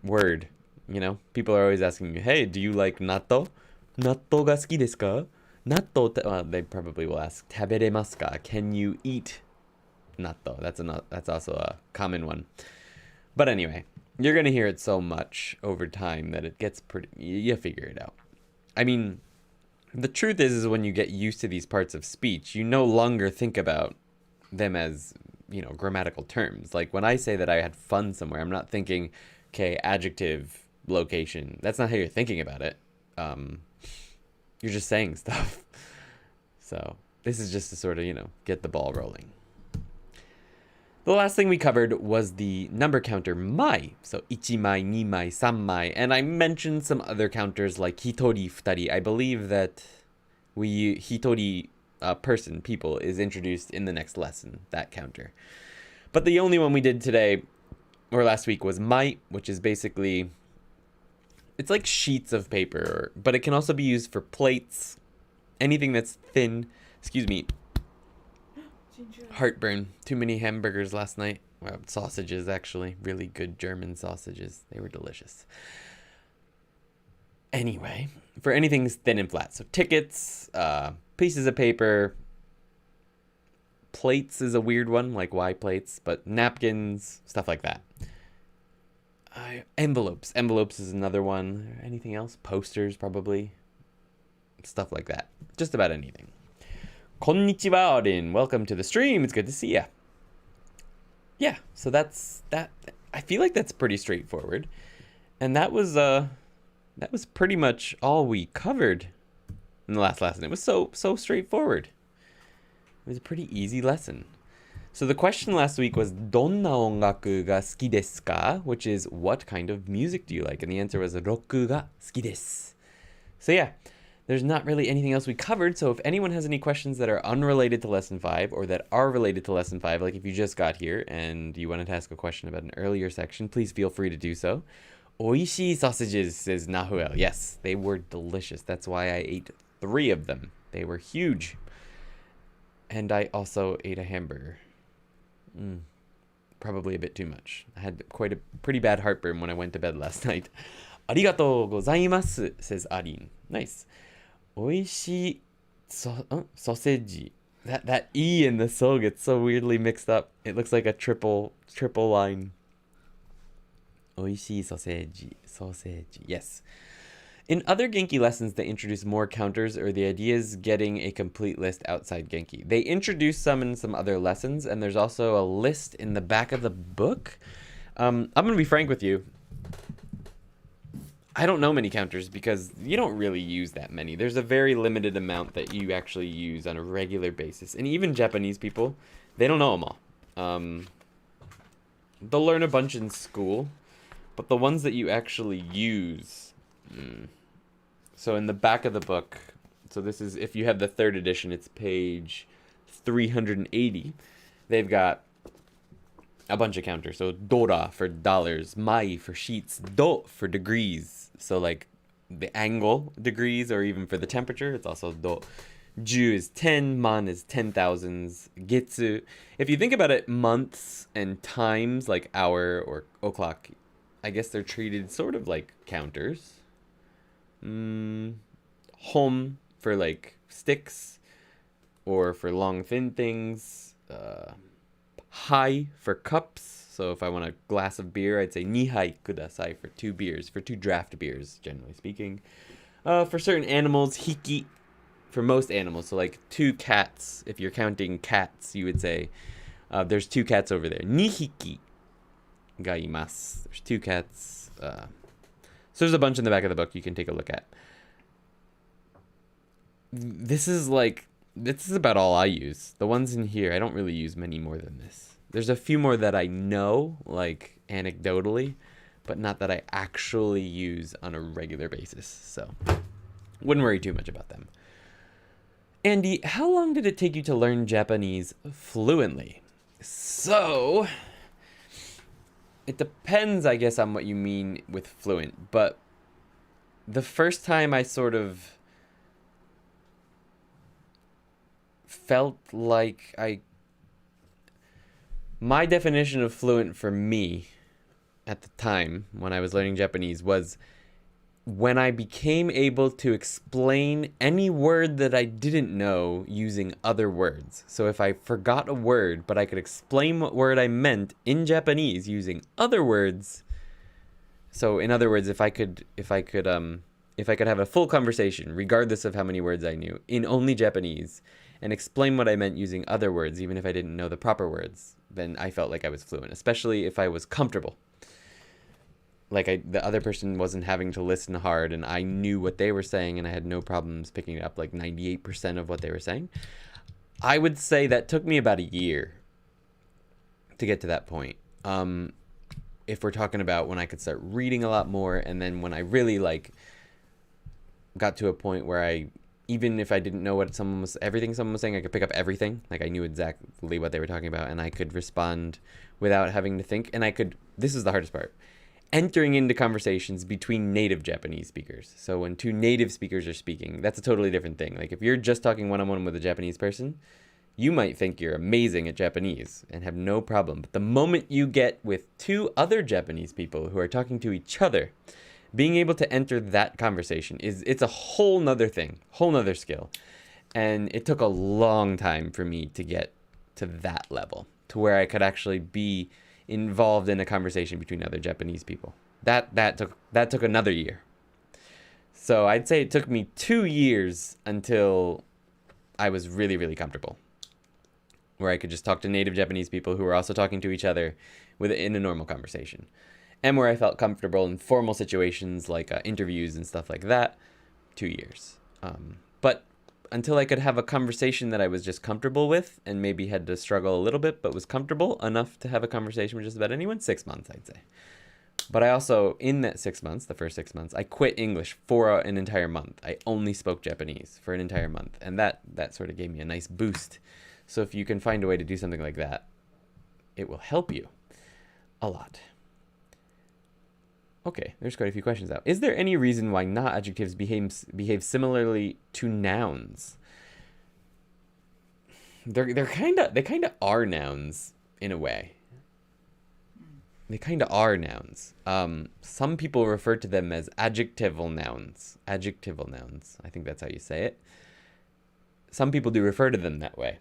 word. You know, people are always asking you, "Hey, do you like natto? Natto ga suki desu ka?" Natto, they probably will ask, "Taberemasu ka?" Can you eat natto? That's also a common one. But anyway, you're gonna hear it so much over time that it gets pretty. You figure it out. I mean, the truth is when you get used to these parts of speech, you no longer think about them as, you know, grammatical terms. Like when I say that I had fun somewhere, I'm not thinking, okay, adjective, location. That's not how you're thinking about it. You're just saying stuff. So this is just to sort of, you know, get the ball rolling. The last thing we covered was the number counter mai. So ichimai, nimai, sammai. And I mentioned some other counters like hitori, futari. I believe that hitori, person, people, is introduced in the next lesson, that counter. But the only one we did today, or last week, was mai, which is basically, it's like sheets of paper, but it can also be used for plates, anything that's thin. Excuse me. Heartburn. Too many hamburgers last night. Well, sausages, actually. Really good German sausages. They were delicious. Anyway, for anything thin and flat. So tickets, pieces of paper. Plates is a weird one, like why plates, but napkins, stuff like that. Envelopes. Envelopes is another one. Anything else? Posters, probably. Stuff like that. Just about anything. Konnichiwa, Arin. Welcome to the stream. It's good to see ya. Yeah, so that's that. I feel like that's pretty straightforward. And that was pretty much all we covered in the last lesson. It was so straightforward. It was a pretty easy lesson. So the question last week was Donna ongaku ga suki desu ka? Which is what kind of music do you like? And the answer was Roku ga suki desu. So yeah. There's not really anything else we covered, so if anyone has any questions that are unrelated to Lesson 5 or that are related to Lesson 5, like if you just got here and you wanted to ask a question about an earlier section, please feel free to do so. Oishii sausages, says Nahuel. Yes, they were delicious. That's why I ate 3 of them. They were huge. And I also ate a hamburger. Probably a bit too much. I had quite a pretty bad heartburn when I went to bed last night. Arigatou gozaimasu, says Arin. Nice. Oishii sausage. That E in the so gets so weirdly mixed up. It looks like a triple line. Oishii soseji. Soseji. Yes. In other Genki lessons, they introduce more counters, or the idea is getting a complete list outside Genki. They introduce some in some other lessons, and there's also a list in the back of the book. I'm going to be frank with you. I don't know many counters because you don't really use that many. There's a very limited amount that you actually use on a regular basis. And even Japanese people, they don't know them all. They'll learn a bunch in school, but the ones that you actually use... So in the back of the book, so this is, if you have the 3rd edition, it's page 380. They've got a bunch of counters. So dora for dollars, mai for sheets, do for degrees. So like the angle degrees, or even for the temperature, it's also do. Ju is 10, man is 10,000s, getsu. If you think about it, months and times, like hour or o'clock, I guess they're treated sort of like counters. Hom for like sticks, or for long thin things. Hai for cups. So if I want a glass of beer, I'd say nihai kudasai for 2 beers, for 2 draft beers, generally speaking. For certain animals, hiki for most animals. So like 2 cats. If you're counting cats, you would say there's 2 cats over there. Nihiki ga imasu. There's 2 cats. So there's a bunch in the back of the book you can take a look at. This is about all I use. The ones in here, I don't really use many more than this. There's a few more that I know, like anecdotally, but not that I actually use on a regular basis. So wouldn't worry too much about them. Andy, how long did it take you to learn Japanese fluently? So... it depends, I guess, on what you mean with fluent, but the first time I sort of felt like my definition of fluent for me at the time when I was learning Japanese was when I became able to explain any word that I didn't know using other words. So if I forgot a word, but I could explain what word I meant in Japanese using other words. So in other words, if I could have a full conversation, regardless of how many words I knew, in only Japanese, and explain what I meant using other words, even if I didn't know the proper words, then I felt like I was fluent, especially if I was comfortable. Like the other person wasn't having to listen hard, and I knew what they were saying, and I had no problems picking it up, like 98% of what they were saying. I would say that took me about a year to get to that point. If we're talking about when I could start reading a lot more, and then when I really got to a point where even if I didn't know everything someone was saying, I could pick up everything. Like I knew exactly what they were talking about, and I could respond without having to think. And this is the hardest part. Entering into conversations between native Japanese speakers. So when 2 native speakers are speaking, that's a totally different thing. Like if you're just talking one-on-one with a Japanese person, you might think you're amazing at Japanese and have no problem. But the moment you get with 2 other Japanese people who are talking to each other, being able to enter that conversation it's a whole nother thing, whole nother skill. And it took a long time for me to get to that level, to where I could actually be involved in a conversation between other Japanese people. That took another year. So I'd say it took me 2 years until I was really, really comfortable, where I could just talk to native Japanese people who were also talking to each other in a normal conversation, and where I felt comfortable in formal situations like interviews and stuff like that. 2 years. But until I could have a conversation that I was just comfortable with, and maybe had to struggle a little bit, but was comfortable enough to have a conversation with just about anyone, 6 months, I'd say. But I also, in that 6 months, the first 6 months, I quit English for an entire month. I only spoke Japanese for an entire month. And that sort of gave me a nice boost. So if you can find a way to do something like that, it will help you a lot. Okay, there's quite a few questions out. Is there any reason why not adjectives behave similarly to nouns? They kind of are nouns in a way. They kind of are nouns. Some people refer to them as adjectival nouns. Adjectival nouns. I think that's how you say it. Some people do refer to them that way.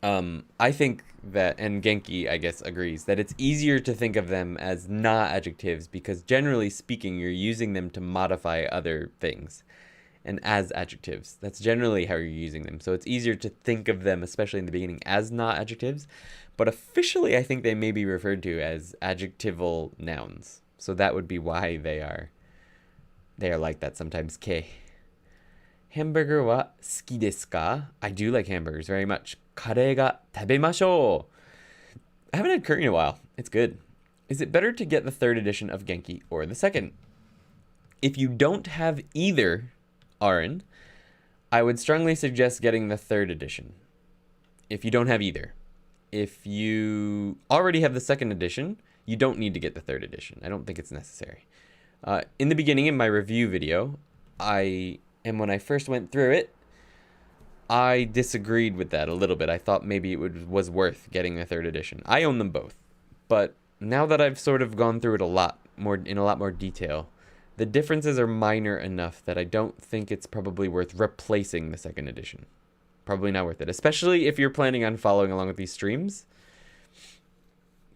I think that, and Genki, I guess, agrees, that it's easier to think of them as not adjectives because generally speaking, you're using them to modify other things. And as adjectives, that's generally how you're using them. So it's easier to think of them, especially in the beginning, as not adjectives. But officially, I think they may be referred to as adjectival nouns. So that would be why they are like that sometimes. K. Hamburger wa suki desu ka? I do like hamburgers very much. Kare ga tabemashou. I haven't had curry in a while. It's good. Is it better to get the third edition of Genki or the second? If you don't have either, Aaron, I would strongly suggest getting the third edition. If you don't have either. If you already have the second edition, you don't need to get the third edition. I don't think it's necessary. In the beginning, in my review video, when I first went through it, I disagreed with that a little bit. I thought maybe it was worth getting the third edition. I own them both. But now that I've sort of gone through it in a lot more detail, the differences are minor enough that I don't think it's probably worth replacing the second edition. Probably not worth it, especially if you're planning on following along with these streams.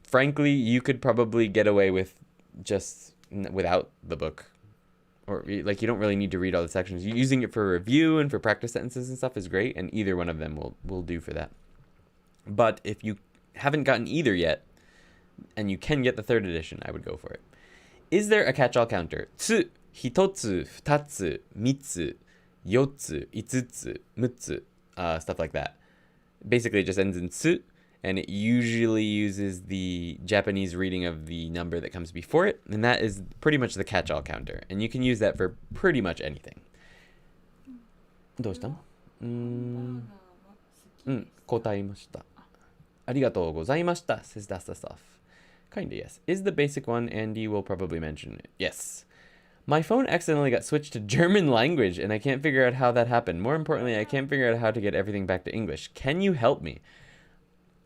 Frankly, you could probably get away with just without the book. Or, like, you don't really need to read all the sections. Using it for review and for practice sentences and stuff is great, and either one of them will do for that. But if you haven't gotten either yet, and you can get the third edition, I would go for it. Is there a catch-all counter? Tsu, hitotsu, futatsu, mitsu, yotsu, itsutsu, mutsu, stuff like that. Basically, it just ends in tsu, and it usually uses the Japanese reading of the number that comes before it, and that is pretty much the catch-all counter. And you can use that for pretty much anything. どうした?答えました。ありがとうございました says that's the stuff. Kinda, yes. Is the basic one, Andy will probably mention it. Yes. My phone accidentally got switched to German language, and I can't figure out how that happened. More importantly, I can't figure out how to get everything back to English. Can you help me?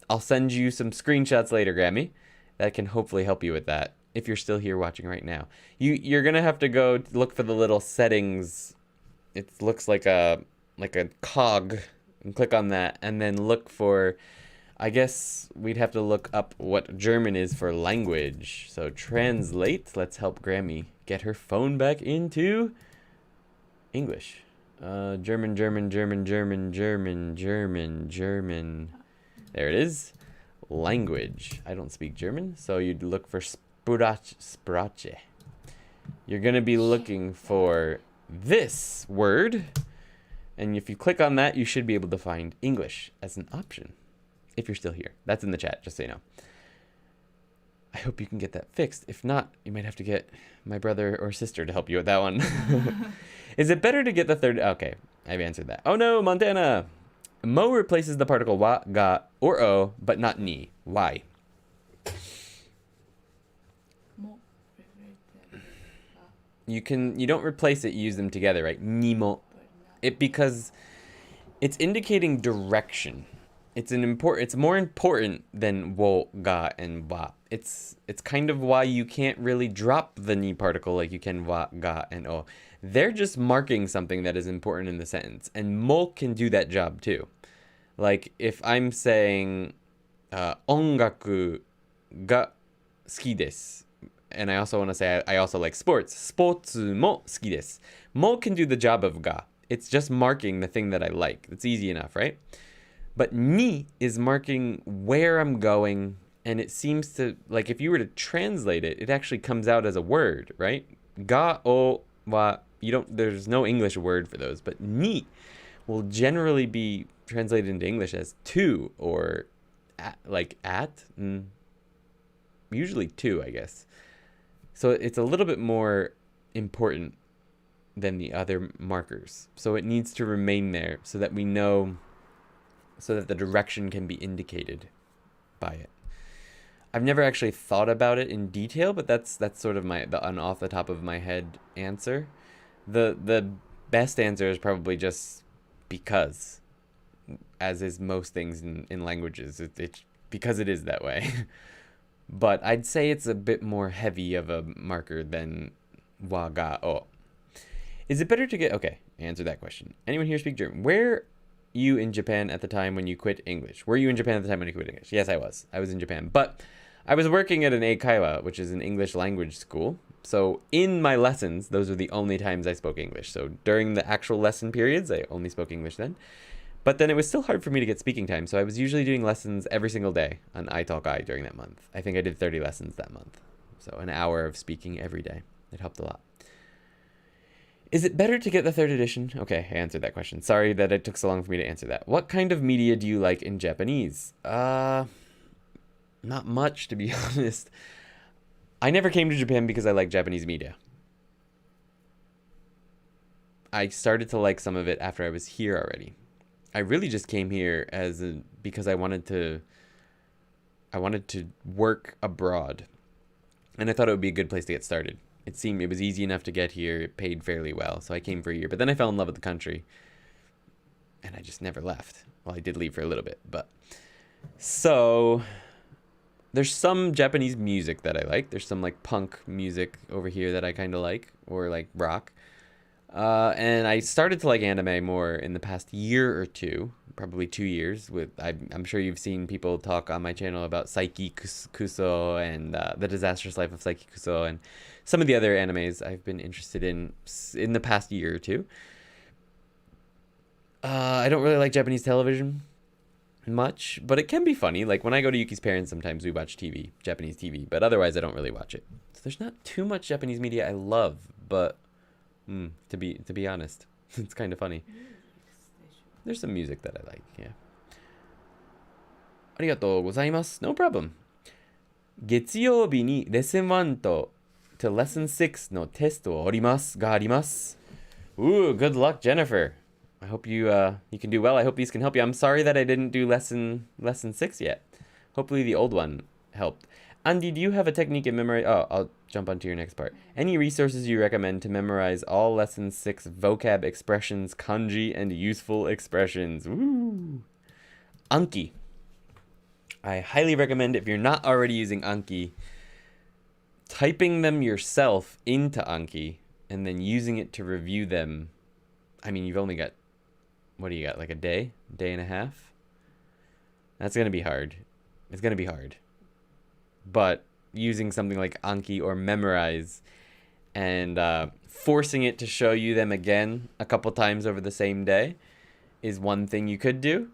I'll send you some screenshots later, Grammy. That can hopefully help you with that, if you're still here watching right now. You're going to have to go look for the little settings. It looks like a cog, and click on that, and then look for... I guess we'd have to look up what German is for language. So translate. Let's help Grammy get her phone back into English. German. There it is. Language. I don't speak German, so you'd look for Sprache. You're going to be looking for this word. And if you click on that, you should be able to find English as an option. If you're still here. That's in the chat, just so you know. I hope you can get that fixed. If not, you might have to get my brother or sister to help you with that one. Is it better to get the third? Okay, I've answered that. Oh no, Montana! Mo replaces the particle wa, ga, or o, but not ni. Why? You don't replace it, you use them together, right? Ni mo. Because it's indicating direction. It's more important than wo, ga, and wa. It's kind of why you can't really drop the ni particle like you can wa, ga, and o. They're just marking something that is important in the sentence, and mo can do that job too. Like if I'm saying ongaku ga suki desu, and I also want to say I also like sports. Sportsu mo suki desu. Mo can do the job of ga. It's just marking the thing that I like. It's easy enough, right? But ni is marking where I'm going, and it seems to, like, if you were to translate it, it actually comes out as a word, right? Ga, o, wa, there's no English word for those, but ni will generally be translated into English as to, or at, usually to, I guess. So it's a little bit more important than the other markers. So it needs to remain there so that we know, so that the direction can be indicated by it. I've never actually thought about it in detail, but that's sort of an off the top of my head answer. The best answer is probably just because, as is most things in languages, it's because it is that way. But I'd say it's a bit more heavy of a marker than wa, ga, o. Is it better to get... Okay, answer that question. Anyone here speak German? Where you in Japan at the time when you quit English? Were you in Japan at the time when you quit English? Yes, I was. I was in Japan. But I was working at an eikaiwa, which is an English language school. So in my lessons, those were the only times I spoke English. So during the actual lesson periods, I only spoke English then. But then it was still hard for me to get speaking time. So I was usually doing lessons every single day on iTalki during that month. I think I did 30 lessons that month. So an hour of speaking every day. It helped a lot. Is it better to get the third edition? Okay, I answered that question. Sorry that it took so long for me to answer that. What kind of media do you like in Japanese? Not much, to be honest. I never came to Japan because I like Japanese media. I started to like some of it after I was here already. I really just came here because I wanted to work abroad. And I thought it would be a good place to get started. It seemed it was easy enough to get here. It paid fairly well. So I came for a year. But then I fell in love with the country. And I just never left. Well, I did leave for a little bit. But so there's some Japanese music that I like. There's some like punk music over here that I kind of like. Or like rock. And I started to like anime more in the past year or two, probably 2 years. I'm sure you've seen people talk on my channel about Saiki Kuso and The Disastrous Life of Saiki Kuso and some of the other animes I've been interested in the past year or two. I don't really like Japanese television much, but it can be funny. Like when I go to Yuki's parents, sometimes we watch TV, Japanese TV, but otherwise I don't really watch it. So there's not too much Japanese media I love, but to be honest, it's kind of funny. There's some music that I like, yeah. ありがとうございます。No problem. 月曜日に Lesson 1 と Lesson 6のテストがあります。Ooh, good luck, Jennifer. I hope you can do well. I hope these can help you. I'm sorry that I didn't do lesson 6 yet. Hopefully the old one helped. Andy, do you have a technique in memory? Oh, I'll jump onto your next part. Any resources you recommend to memorize all lesson 6 vocab expressions, kanji, and useful expressions? Woo! Anki. I highly recommend, if you're not already using Anki, typing them yourself into Anki and then using it to review them. I mean, you've only got, what do you got, like a day and a half? That's going to be hard. It's going to be hard. But using something like Anki or Memorize and forcing it to show you them again a couple times over the same day is one thing you could do.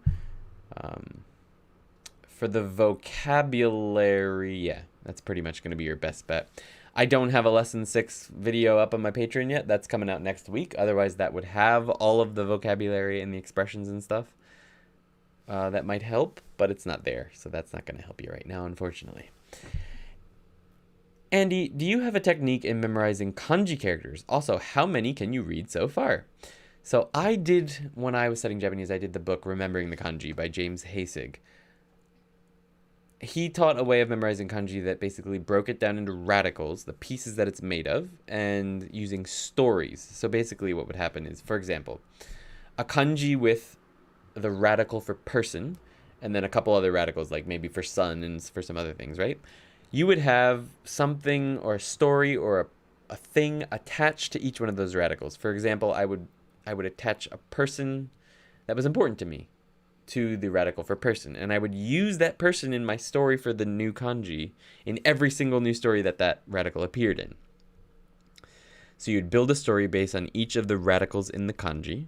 For the vocabulary, yeah, that's pretty much going to be your best bet. I don't have a lesson 6 video up on my Patreon yet. That's coming out next week. Otherwise, that would have all of the vocabulary and the expressions and stuff. That might help, but it's not there. So that's not going to help you right now, unfortunately. Andy, do you have a technique in memorizing kanji characters? Also, how many can you read so far? So I did, when I was studying Japanese, I did the book Remembering the Kanji by James Hasig. He taught a way of memorizing kanji that basically broke it down into radicals, the pieces that it's made of, and using stories. So basically what would happen is, for example, a kanji with the radical for person, and then a couple other radicals, like maybe for sun and for some other things, right? You would have something or a story or a thing attached to each one of those radicals. For example, I would attach a person that was important to me to the radical for person, and I would use that person in my story for the new kanji in every single new story that radical appeared in. So you'd build a story based on each of the radicals in the kanji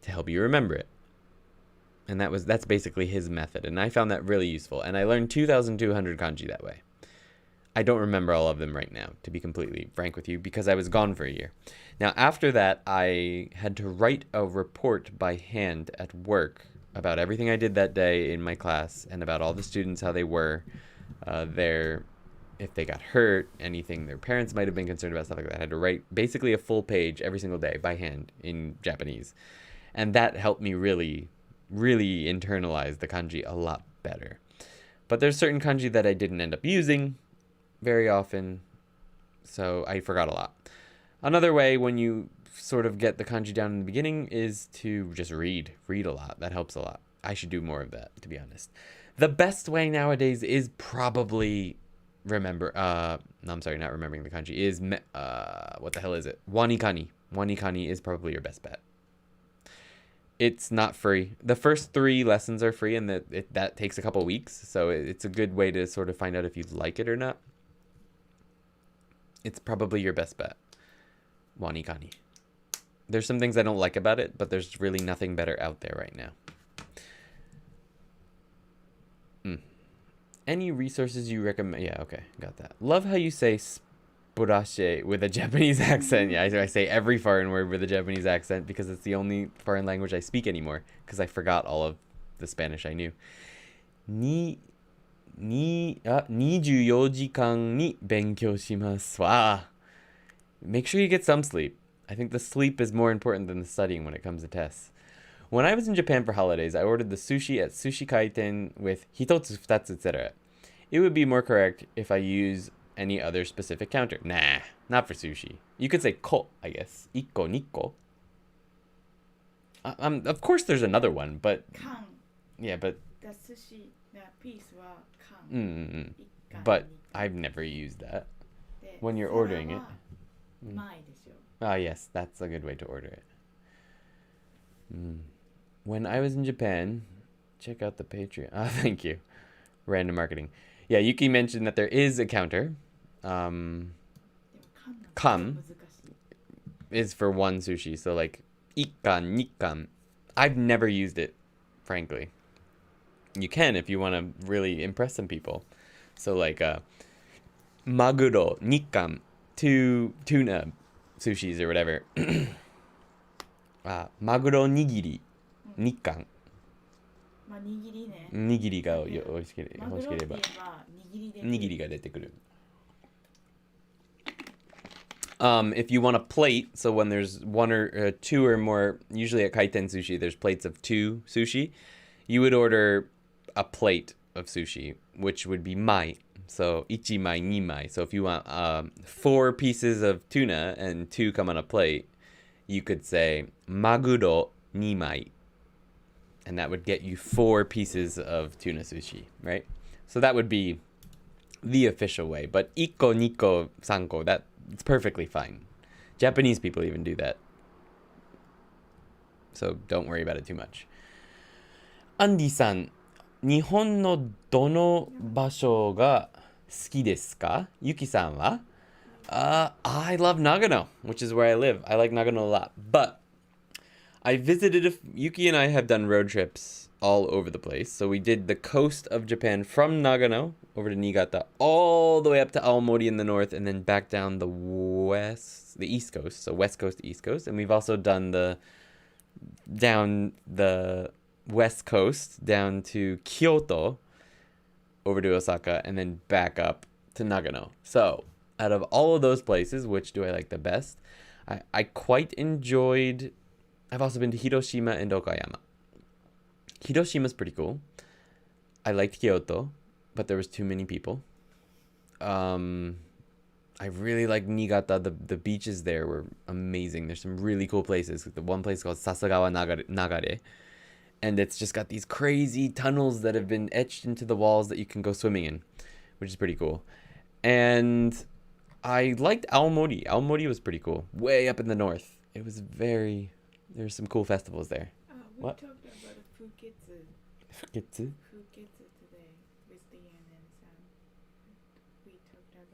to help you remember it. And that's basically his method, and I found that really useful, and I learned 2,200 kanji that way. I don't remember all of them right now, to be completely frank with you, because I was gone for a year. Now, after that, I had to write a report by hand at work about everything I did that day in my class and about all the students, how they were, if they got hurt, anything their parents might have been concerned about, stuff like that. I had to write basically a full page every single day by hand in Japanese. And that helped me really, really internalize the kanji a lot better. But there's certain kanji that I didn't end up using very often, so I forgot a lot. Another way, when you sort of get the kanji down in the beginning, is to just read a lot. That helps a lot. I should do more of that, to be honest. The best way nowadays is probably not remembering the kanji, is what the hell is it? Wanikani. Wanikani is probably your best bet. It's not free. The first 3 lessons are free, and that takes a couple weeks. So it's a good way to sort of find out if you like it or not. It's probably your best bet. Wanikani. There's some things I don't like about it, but there's really nothing better out there right now. Any resources you recommend? Yeah, okay, got that. Love how you say sporashe with a Japanese accent. Yeah, I say every foreign word with a Japanese accent because it's the only foreign language I speak anymore because I forgot all of the Spanish I knew. 24時間に勉強します。Wow. Make sure you get some sleep. I think the sleep is more important than the studying when it comes to tests. When I was in Japan for holidays, I ordered the sushi at Sushi Kaiten with hitotsu, futatsu, etc. It would be more correct if I use any other specific counter. Nah, not for sushi. You could say ko, I guess. Ikko, nikko. Of course there's another one, but... Kan. Yeah, but... The sushi, the piece wa kan. But I've never used that. When you're ordering it. Ah, yes, that's a good way to order it. When I was in Japan, check out the Patreon. Ah, thank you. Random marketing. Yeah, Yuki mentioned that there is a counter. Kan is for one sushi. So like ikkan, nikkan. I've never used it, frankly. You can if you want to really impress some people. So like maguro, nikkan, 2 tuna sushis or whatever. Maguro nigiri, nikkan. 握りね。握りが欲しければ。握握りが出てくる。If you want a plate, so when there's 1 or 2 or more, usually at kaiten sushi, there's plates of 2 sushi. You would order a plate of sushi, which would be mai. So ichi mai, ni mai. So if you want 4 pieces of tuna and 2 come on a plate, you could say maguro ni mai. And that would get you 4 pieces of tuna sushi, right? So that would be the official way. But ikko, nikko, sanko, it's perfectly fine. Japanese people even do that. So don't worry about it too much. Andy-san, 日本のどの場所が好きですか? Yuki-san wa? I love Nagano, which is where I live. I like Nagano a lot. But I visited, Yuki and I have done road trips all over the place. So we did the coast of Japan from Nagano over to Niigata, all the way up to Aomori in the north, and then back down the east coast. So west coast to east coast. And we've also done down the west coast, down to Kyoto, over to Osaka, and then back up to Nagano. So out of all of those places, which do I like the best? I quite enjoyed... I've also been to Hiroshima and Okayama. Hiroshima's pretty cool. I liked Kyoto, but there was too many people. I really like Niigata. The beaches there were amazing. There's some really cool places. The one place called Sasagawa Nagare. And it's just got these crazy tunnels that have been etched into the walls that you can go swimming in, which is pretty cool. And I liked Aomori. Aomori was pretty cool. Way up in the north. It was there's some cool festivals there. What? We talked about Fuketsu. Fuketsu? Fuketsu today with the NN-san. We talked about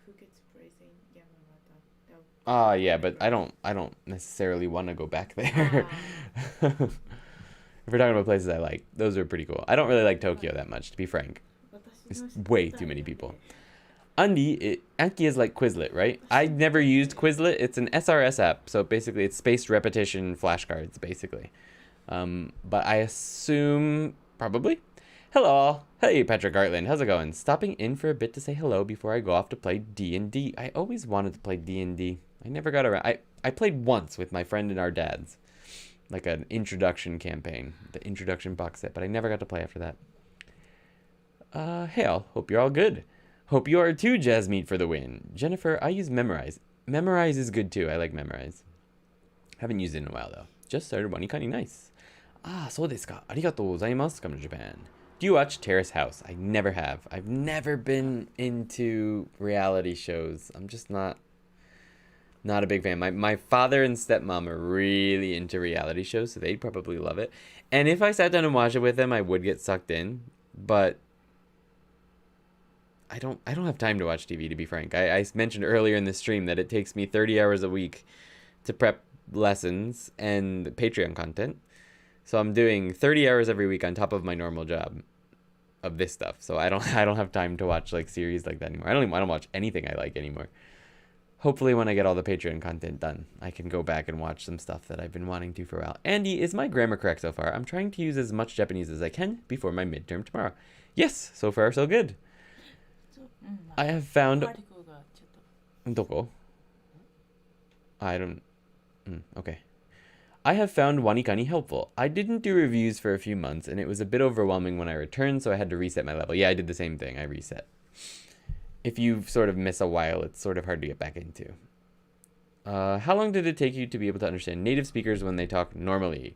Fuketsu place in Yamagata. Yeah, but I don't necessarily want to go back there. If we're talking about places I like, those are pretty cool. I don't really like Tokyo that much, to be frank. It's way too many people. Anki is like Quizlet, right? I've never used Quizlet. It's an SRS app, so basically it's spaced repetition flashcards, basically. But I assume probably. Hello all. Hey, Patrick Gartland. How's it going? Stopping in for a bit to say hello before I go off to play D&D. I always wanted to play D&D. I never got around. I played once with my friend and our dads. Like an introduction campaign. The introduction box set. But I never got to play after that. Hey all. Hope you're all good. Hope you are too, Jasmeet, for the win. Jennifer, I use Memorize. Memorize is good too. I like Memorize. Haven't used it in a while though. Just started one. Kind of nice. So desu ka. Arigatou gozaimasu. Come to Japan. Do you watch Terrace House? I never have. I've never been into reality shows. I'm just not Not a big fan. My father and stepmom are really into reality shows, so they'd probably love it. And if I sat down and watched it with them, I would get sucked in. But I don't have time to watch TV, to be frank. I mentioned earlier in the stream that it takes me 30 hours a week to prep lessons and Patreon content. So I'm doing 30 hours every week on top of my normal job of this stuff. So I don't have time to watch like series like that anymore. I don't watch anything I like anymore. Hopefully when I get all the Patreon content done, I can go back and watch some stuff that I've been wanting to for a while. Andy, is my grammar correct so far? I'm trying to use as much Japanese as I can before my midterm tomorrow. Yes, so far so good. I have found... Doko? I don't... okay. I have found Wanikani helpful. I didn't do reviews for a few months, and it was a bit overwhelming when I returned, so I had to reset my level. Yeah, I did the same thing. I reset. If you sort of miss a while, it's sort of hard to get back into. How long did it take you to be able to understand native speakers when they talk normally?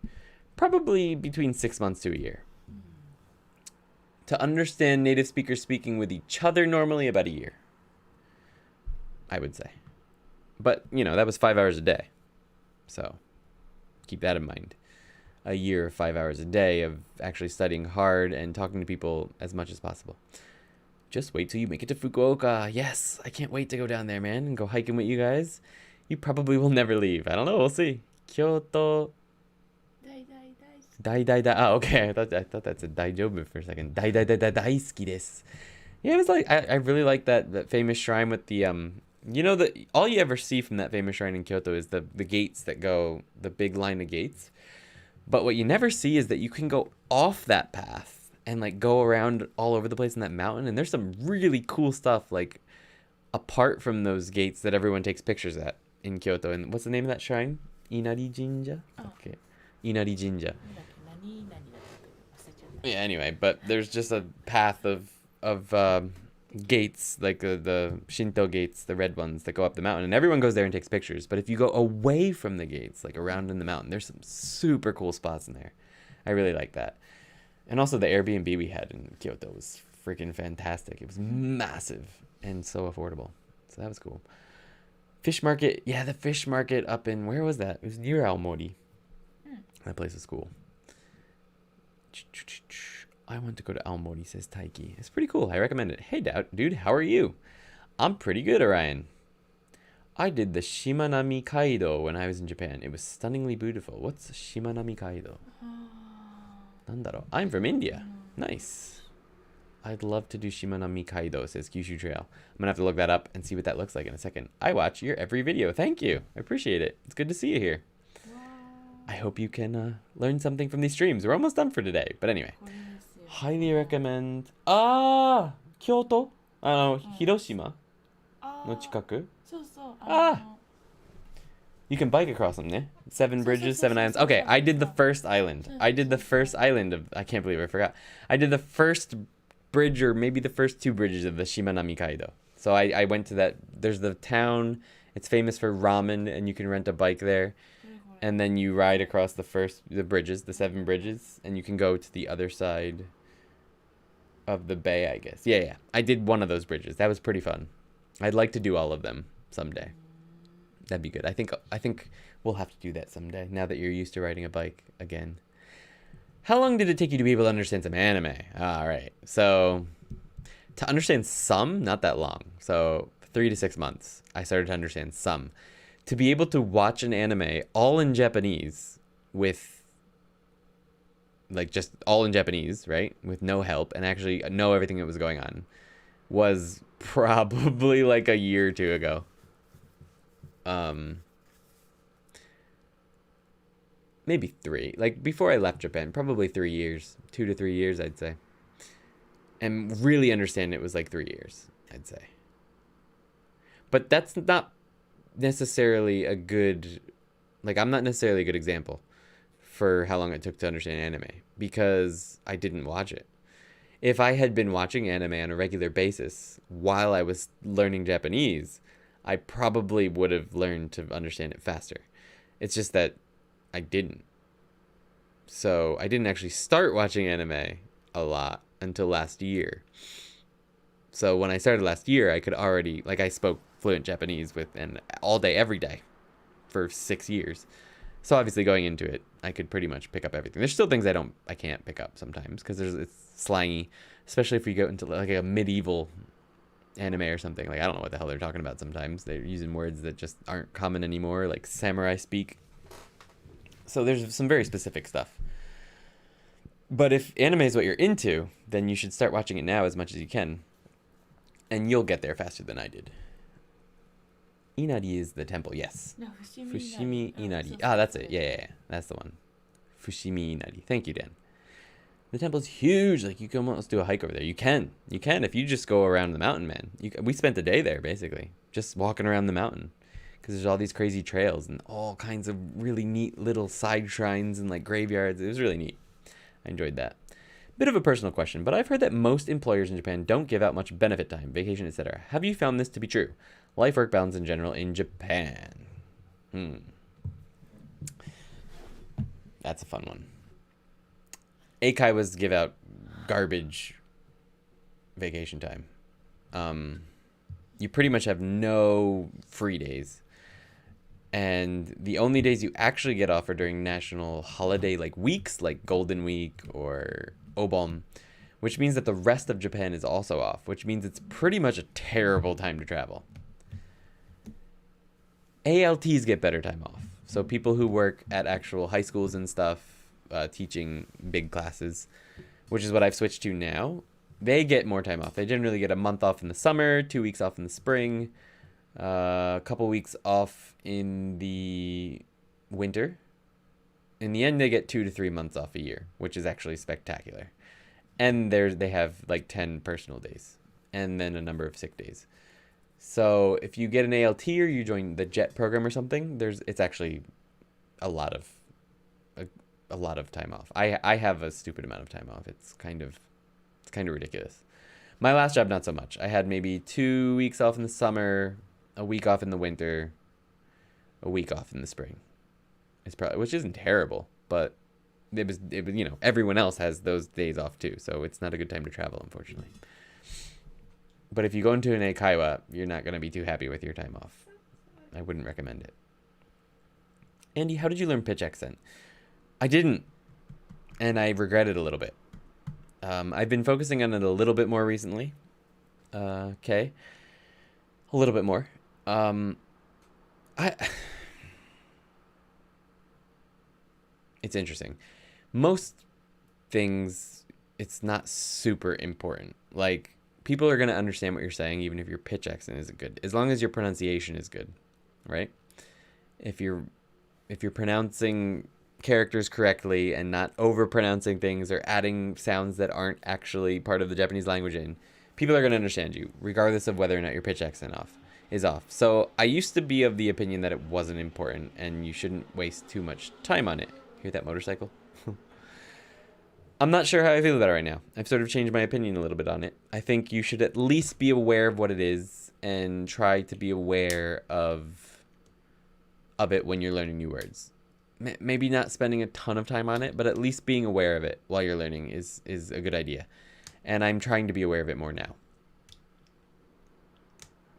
Probably between 6 months to a year. To understand native speakers speaking with each other normally, about a year. I would say. But, you know, that was 5 hours a day. So, keep that in mind. A year of 5 hours a day of actually studying hard and talking to people as much as possible. Just wait till you make it to Fukuoka. Yes, I can't wait to go down there, man, and go hiking with you guys. You probably will never leave. I don't know. We'll see. Kyoto. Oh, okay. I thought that said daijoubu for a second. Daisuki desu. Yeah, it was like I really like that famous shrine with the you know, all you ever see from that famous shrine in Kyoto is the gates that go, the big line of gates. But what you never see is that you can go off that path and like go around all over the place in that mountain, and there's some really cool stuff like apart from those gates that everyone takes pictures at in Kyoto. And what's the name of that shrine? Inari Jinja? Okay. Inari Jinja. Yeah, anyway, but there's just a path of gates, like the Shinto gates, the red ones that go up the mountain, and everyone goes there and takes pictures. But if you go away from the gates, like around in the mountain, there's some super cool spots in there. I really like that. And also the Airbnb we had in Kyoto was freaking fantastic. It was massive and so affordable. So that was cool. Fish market. Yeah, the fish market up in, where was that? It was near Aomori. That place was cool. I want to go to Aomori, says Taiki. It's pretty cool. I recommend it. Hey, dude, how are you? I'm pretty good, Orion. I did the Shimanami Kaido when I was in Japan. It was stunningly beautiful. What's Shimanami Kaido? Nandaro. I'm from India. Nice. I'd love to do Shimanami Kaido, says Kyushu Trail. I'm gonna have to look that up and see what that looks like in a second. I watch your every video. Thank you. I appreciate it. It's good to see you here. I hope you can learn something from these streams. We're almost done for today. But anyway. Highly recommend. Kyoto? Hiroshima? No chikaku? You can bike across them, ne? 7 bridges, 7 islands. Okay, I did the first island. I did the first island of... I can't believe I forgot. I did the first bridge, or maybe the first 2 bridges of the Shimanami Kaido. So I went to that... There's the town. It's famous for ramen, and you can rent a bike there. And then you ride across the bridges, the 7 bridges, and you can go to the other side of the bay, I guess. Yeah. I did one of those bridges. That was pretty fun. I'd like to do all of them someday. That'd be good. I think we'll have to do that someday, now that you're used to riding a bike again. How long did it take you to be able to understand some anime? All right. So, to understand some, not that long. So, 3 to 6 months, I started to understand some. To be able to watch an anime all in Japanese with, like, just all in Japanese, right? With no help, and actually know everything that was going on, was probably like a year or 2 ago. Maybe 3. Like, before I left Japan, probably 3 years. 2 to 3 years, I'd say. And really understand it was like 3 years, I'd say. But that's not necessarily a good... Like, I'm not necessarily a good example for how long it took to understand anime, because I didn't watch it. If I had been watching anime on a regular basis while I was learning Japanese, I probably would have learned to understand it faster. It's just that I didn't. So I didn't actually start watching anime a lot until last year. So when I started last year, I could already, like, I spoke fluent Japanese with and all day, every day for 6 years. So obviously going into it, I could pretty much pick up everything. There's still things I can't pick up sometimes because it's slangy, especially if we go into like a medieval anime or something. Like I don't know what the hell they're talking about sometimes. They're using words that just aren't common anymore, like samurai speak. So there's some very specific stuff. But if anime is what you're into, then you should start watching it now as much as you can. And you'll get there faster than I did. Inari is the temple, yes. No, Fushimi Inari. Ah, that's it. Yeah. That's the one. Fushimi Inari. Thank you, Dan. The temple's huge. Like, you can almost do a hike over there. You can. If you just go around the mountain, man. We spent a day there, basically. Just walking around the mountain. Because there's all these crazy trails and all kinds of really neat little side shrines and, like, graveyards. It was really neat. I enjoyed that. Bit of a personal question, but I've heard that most employers in Japan don't give out much benefit time, vacation, etc. Have you found this to be true? Life-work balance in general in Japan. That's a fun one. Eikaiwas give out garbage vacation time. You pretty much have no free days. And the only days you actually get off are during national holiday like weeks, like Golden Week or Obon, which means that the rest of Japan is also off, which means it's pretty much a terrible time to travel. ALTs get better time off. So people who work at actual high schools and stuff, teaching big classes, which is what I've switched to now, they get more time off. They generally get a month off in the summer, 2 weeks off in the spring, a couple weeks off in the winter. In the end, they get 2 to 3 months off a year, which is actually spectacular. And they have like 10 personal days and then a number of sick days. So if you get an ALT or you join the JET program or something, it's actually a lot of time off. I have a stupid amount of time off. It's kind of ridiculous. My last job, not so much. I had maybe 2 weeks off in the summer, a week off in the winter, a week off in the spring. Which isn't terrible, but it was everyone else has those days off too, so it's not a good time to travel, unfortunately. But if you go into an eikaiwa, you're not going to be too happy with your time off. I wouldn't recommend it. Andy, how did you learn pitch accent? I didn't, and I regret it a little bit. I've been focusing on it a little bit more recently. Okay. A little bit more. It's interesting. Most things, it's not super important. Like, people are going to understand what you're saying even if your pitch accent isn't good, as long as your pronunciation is good, right? If you're pronouncing characters correctly and not over pronouncing things or adding sounds that aren't actually part of the Japanese language in, people are going to understand you regardless of whether or not your pitch accent is off. So I used to be of the opinion that it wasn't important and you shouldn't waste too much time on it. Hear that motorcycle? I'm not sure how I feel about it right now. I've sort of changed my opinion a little bit on it. I think you should at least be aware of what it is and try to be aware of it when you're learning new words. Maybe not spending a ton of time on it, but at least being aware of it while you're learning is a good idea. And I'm trying to be aware of it more now.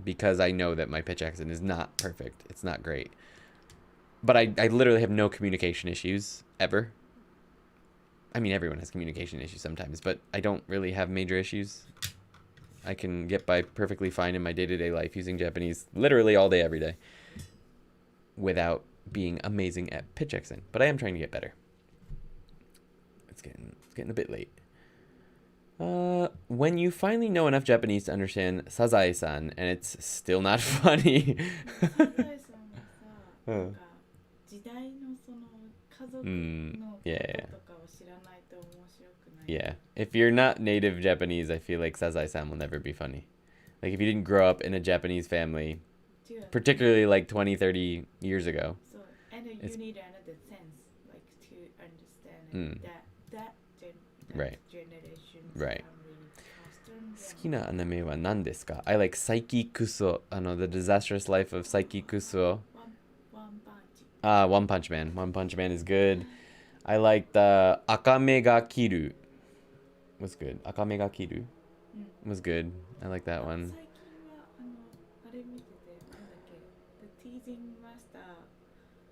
Because I know that my pitch accent is not perfect. It's not great. But I literally have no communication issues, ever. I mean, everyone has communication issues sometimes, but I don't really have major issues. I can get by perfectly fine in my day-to-day life using Japanese literally all day, every day, without being amazing at pitch accent. But I am trying to get better. It's getting a bit late. When you finally know enough Japanese to understand Sazae-san and it's still not funny. Yeah. If you're not native Japanese, I feel like Sazae-san will never be funny. Like, if you didn't grow up in a Japanese family, particularly like 20, 30 years ago. So, and you need another sense, like, to understand that generation. Right. 好きなアニメは何ですか? I like Saiki Kuso, The Disastrous Life of Saiki Kuso. One Punch Man. One Punch Man is good. I like the Akame ga Kiru. Was good. Akame ga Kiru was good. I like that one.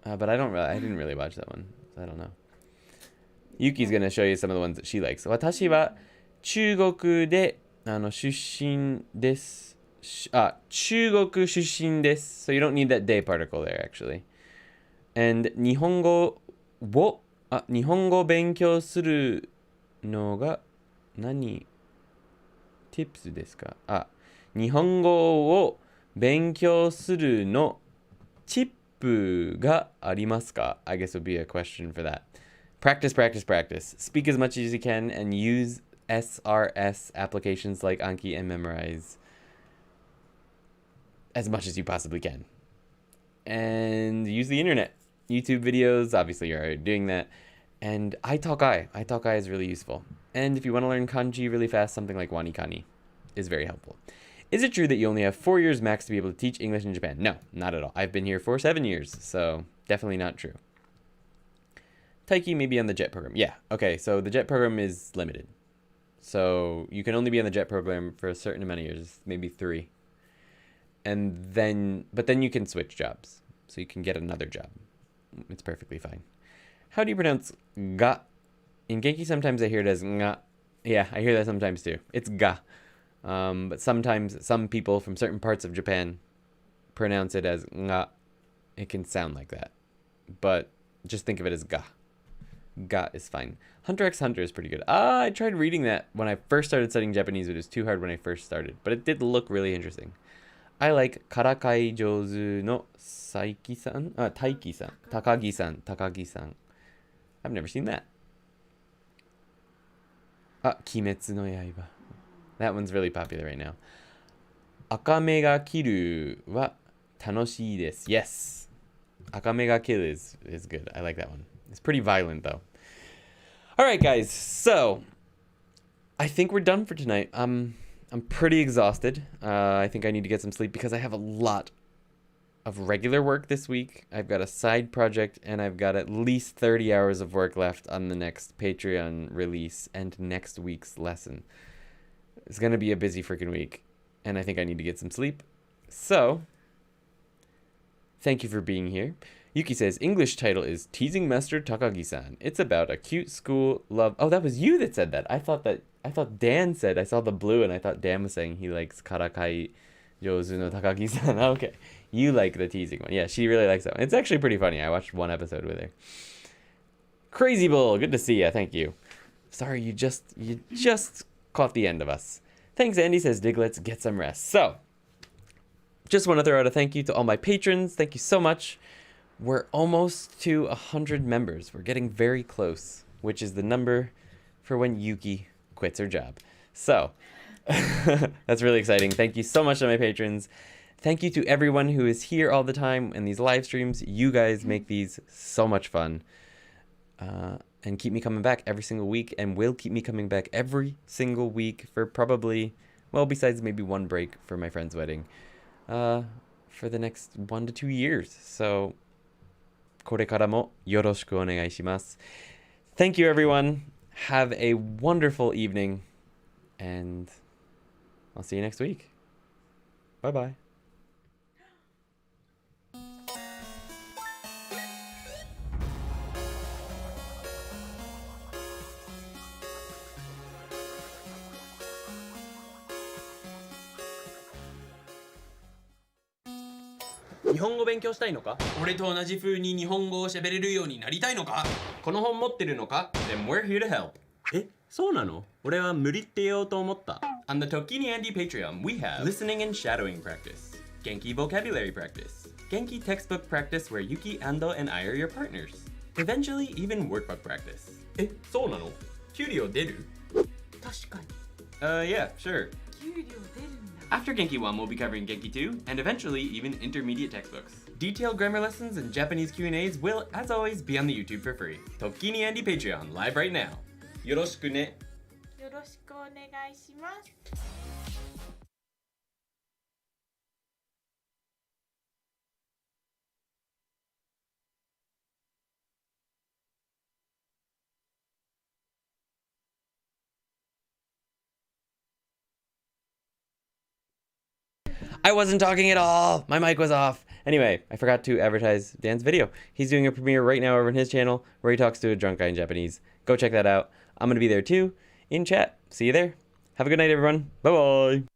But I didn't really watch that one, so I don't know. Yuki's gonna show you some of the ones that she likes. 私は中国で出身です。中国出身です。So you don't need that day particle there, actually. And 日本語勉強するのが何 tips ですか？日本語を勉強するのチップがありますか？ I guess would be a question for that. Practice, practice, practice. Speak as much as you can and use SRS applications like Anki and Memorize as much as you possibly can. And use the internet. YouTube videos, obviously you're already doing that. And iTalkI. iTalkI is really useful. And if you want to learn kanji really fast, something like wanikani is very helpful. Is it true that you only have 4 years max to be able to teach English in Japan? No, not at all. I've been here for 7 years, so definitely not true. Taiki may be on the JET program. Yeah, okay, so the JET program is limited. So you can only be on the JET program for a certain amount of years, maybe 3. But then you can switch jobs. So you can get another job. It's perfectly fine. How do you pronounce ga? In Genki, sometimes I hear it as nga. Yeah, I hear that sometimes too. It's ga. But sometimes some people from certain parts of Japan pronounce it as nga. It can sound like that. But just think of it as ga. Ga is fine. Hunter x Hunter is pretty good. I tried reading that when I first started studying Japanese. It was too hard when I first started. But it did look really interesting. I like Karakai Jozu no Saiki-san. Taiki-san. Takagi-san. Takagi-san. I've never seen that. Kimetsu no Yaiba. That one's really popular right now. Akame ga kiru wa tanoshii desu. Yes. Akame ga kiru is good. I like that one. It's pretty violent though. All right, guys. So I think we're done for tonight. I'm pretty exhausted. I think I need to get some sleep because I have a lot of regular work this week. I've got a side project and I've got at least 30 hours of work left on the next Patreon release and next week's lesson. It's going to be a busy freaking week and I think I need to get some sleep. So, thank you for being here. Yuki says, English title is Teasing Master Takagi-san. It's about a cute school love. Oh, that was you that said that. I thought Dan said, I saw the blue and I thought Dan was saying he likes Karakai Jozu no Takagi-san. Okay. You like the teasing one. Yeah, she really likes that one. It's actually pretty funny. I watched one episode with her. Crazy Bull, good to see you. Thank you. Sorry, you just caught the end of us. Thanks, Andy says, Diglets, get some rest. So, just want to throw out a thank you to all my patrons. Thank you so much. We're almost to 100 members. We're getting very close, which is the number for when Yuki quits her job. So, that's really exciting. Thank you so much to my patrons. Thank you to everyone who is here all the time in these live streams. You guys make these so much fun. And keep me coming back every single week. And will keep me coming back every single week for probably, well, besides maybe one break for my friend's wedding, for the next 1 to 2 years. So, これからもよろしくお願いします. Thank you, everyone. Have a wonderful evening. And I'll see you next week. Bye-bye. Then we're here to help. そうなの？俺は無理って言おうと思った。On the ToKini Andy Patreon, we have listening and shadowing practice, Genki vocabulary practice, Genki textbook practice where Yuki, Ando, and I are your partners. Eventually, even workbook practice. そうなの？給料出る？確かに。Yeah, sure. 給料出るんだ。After Genki 1, we'll be covering Genki 2, and eventually even intermediate textbooks. Detailed grammar lessons and Japanese Q&As will, as always, be on the YouTube for free. ToKini Andy Patreon, live right now. よろしくね。よろしくお願いします。I wasn't talking at all. My mic was off. Anyway, I forgot to advertise Dan's video. He's doing a premiere right now over on his channel where he talks to a drunk guy in Japanese. Go check that out. I'm going to be there too in chat. See you there. Have a good night, everyone. Bye-bye.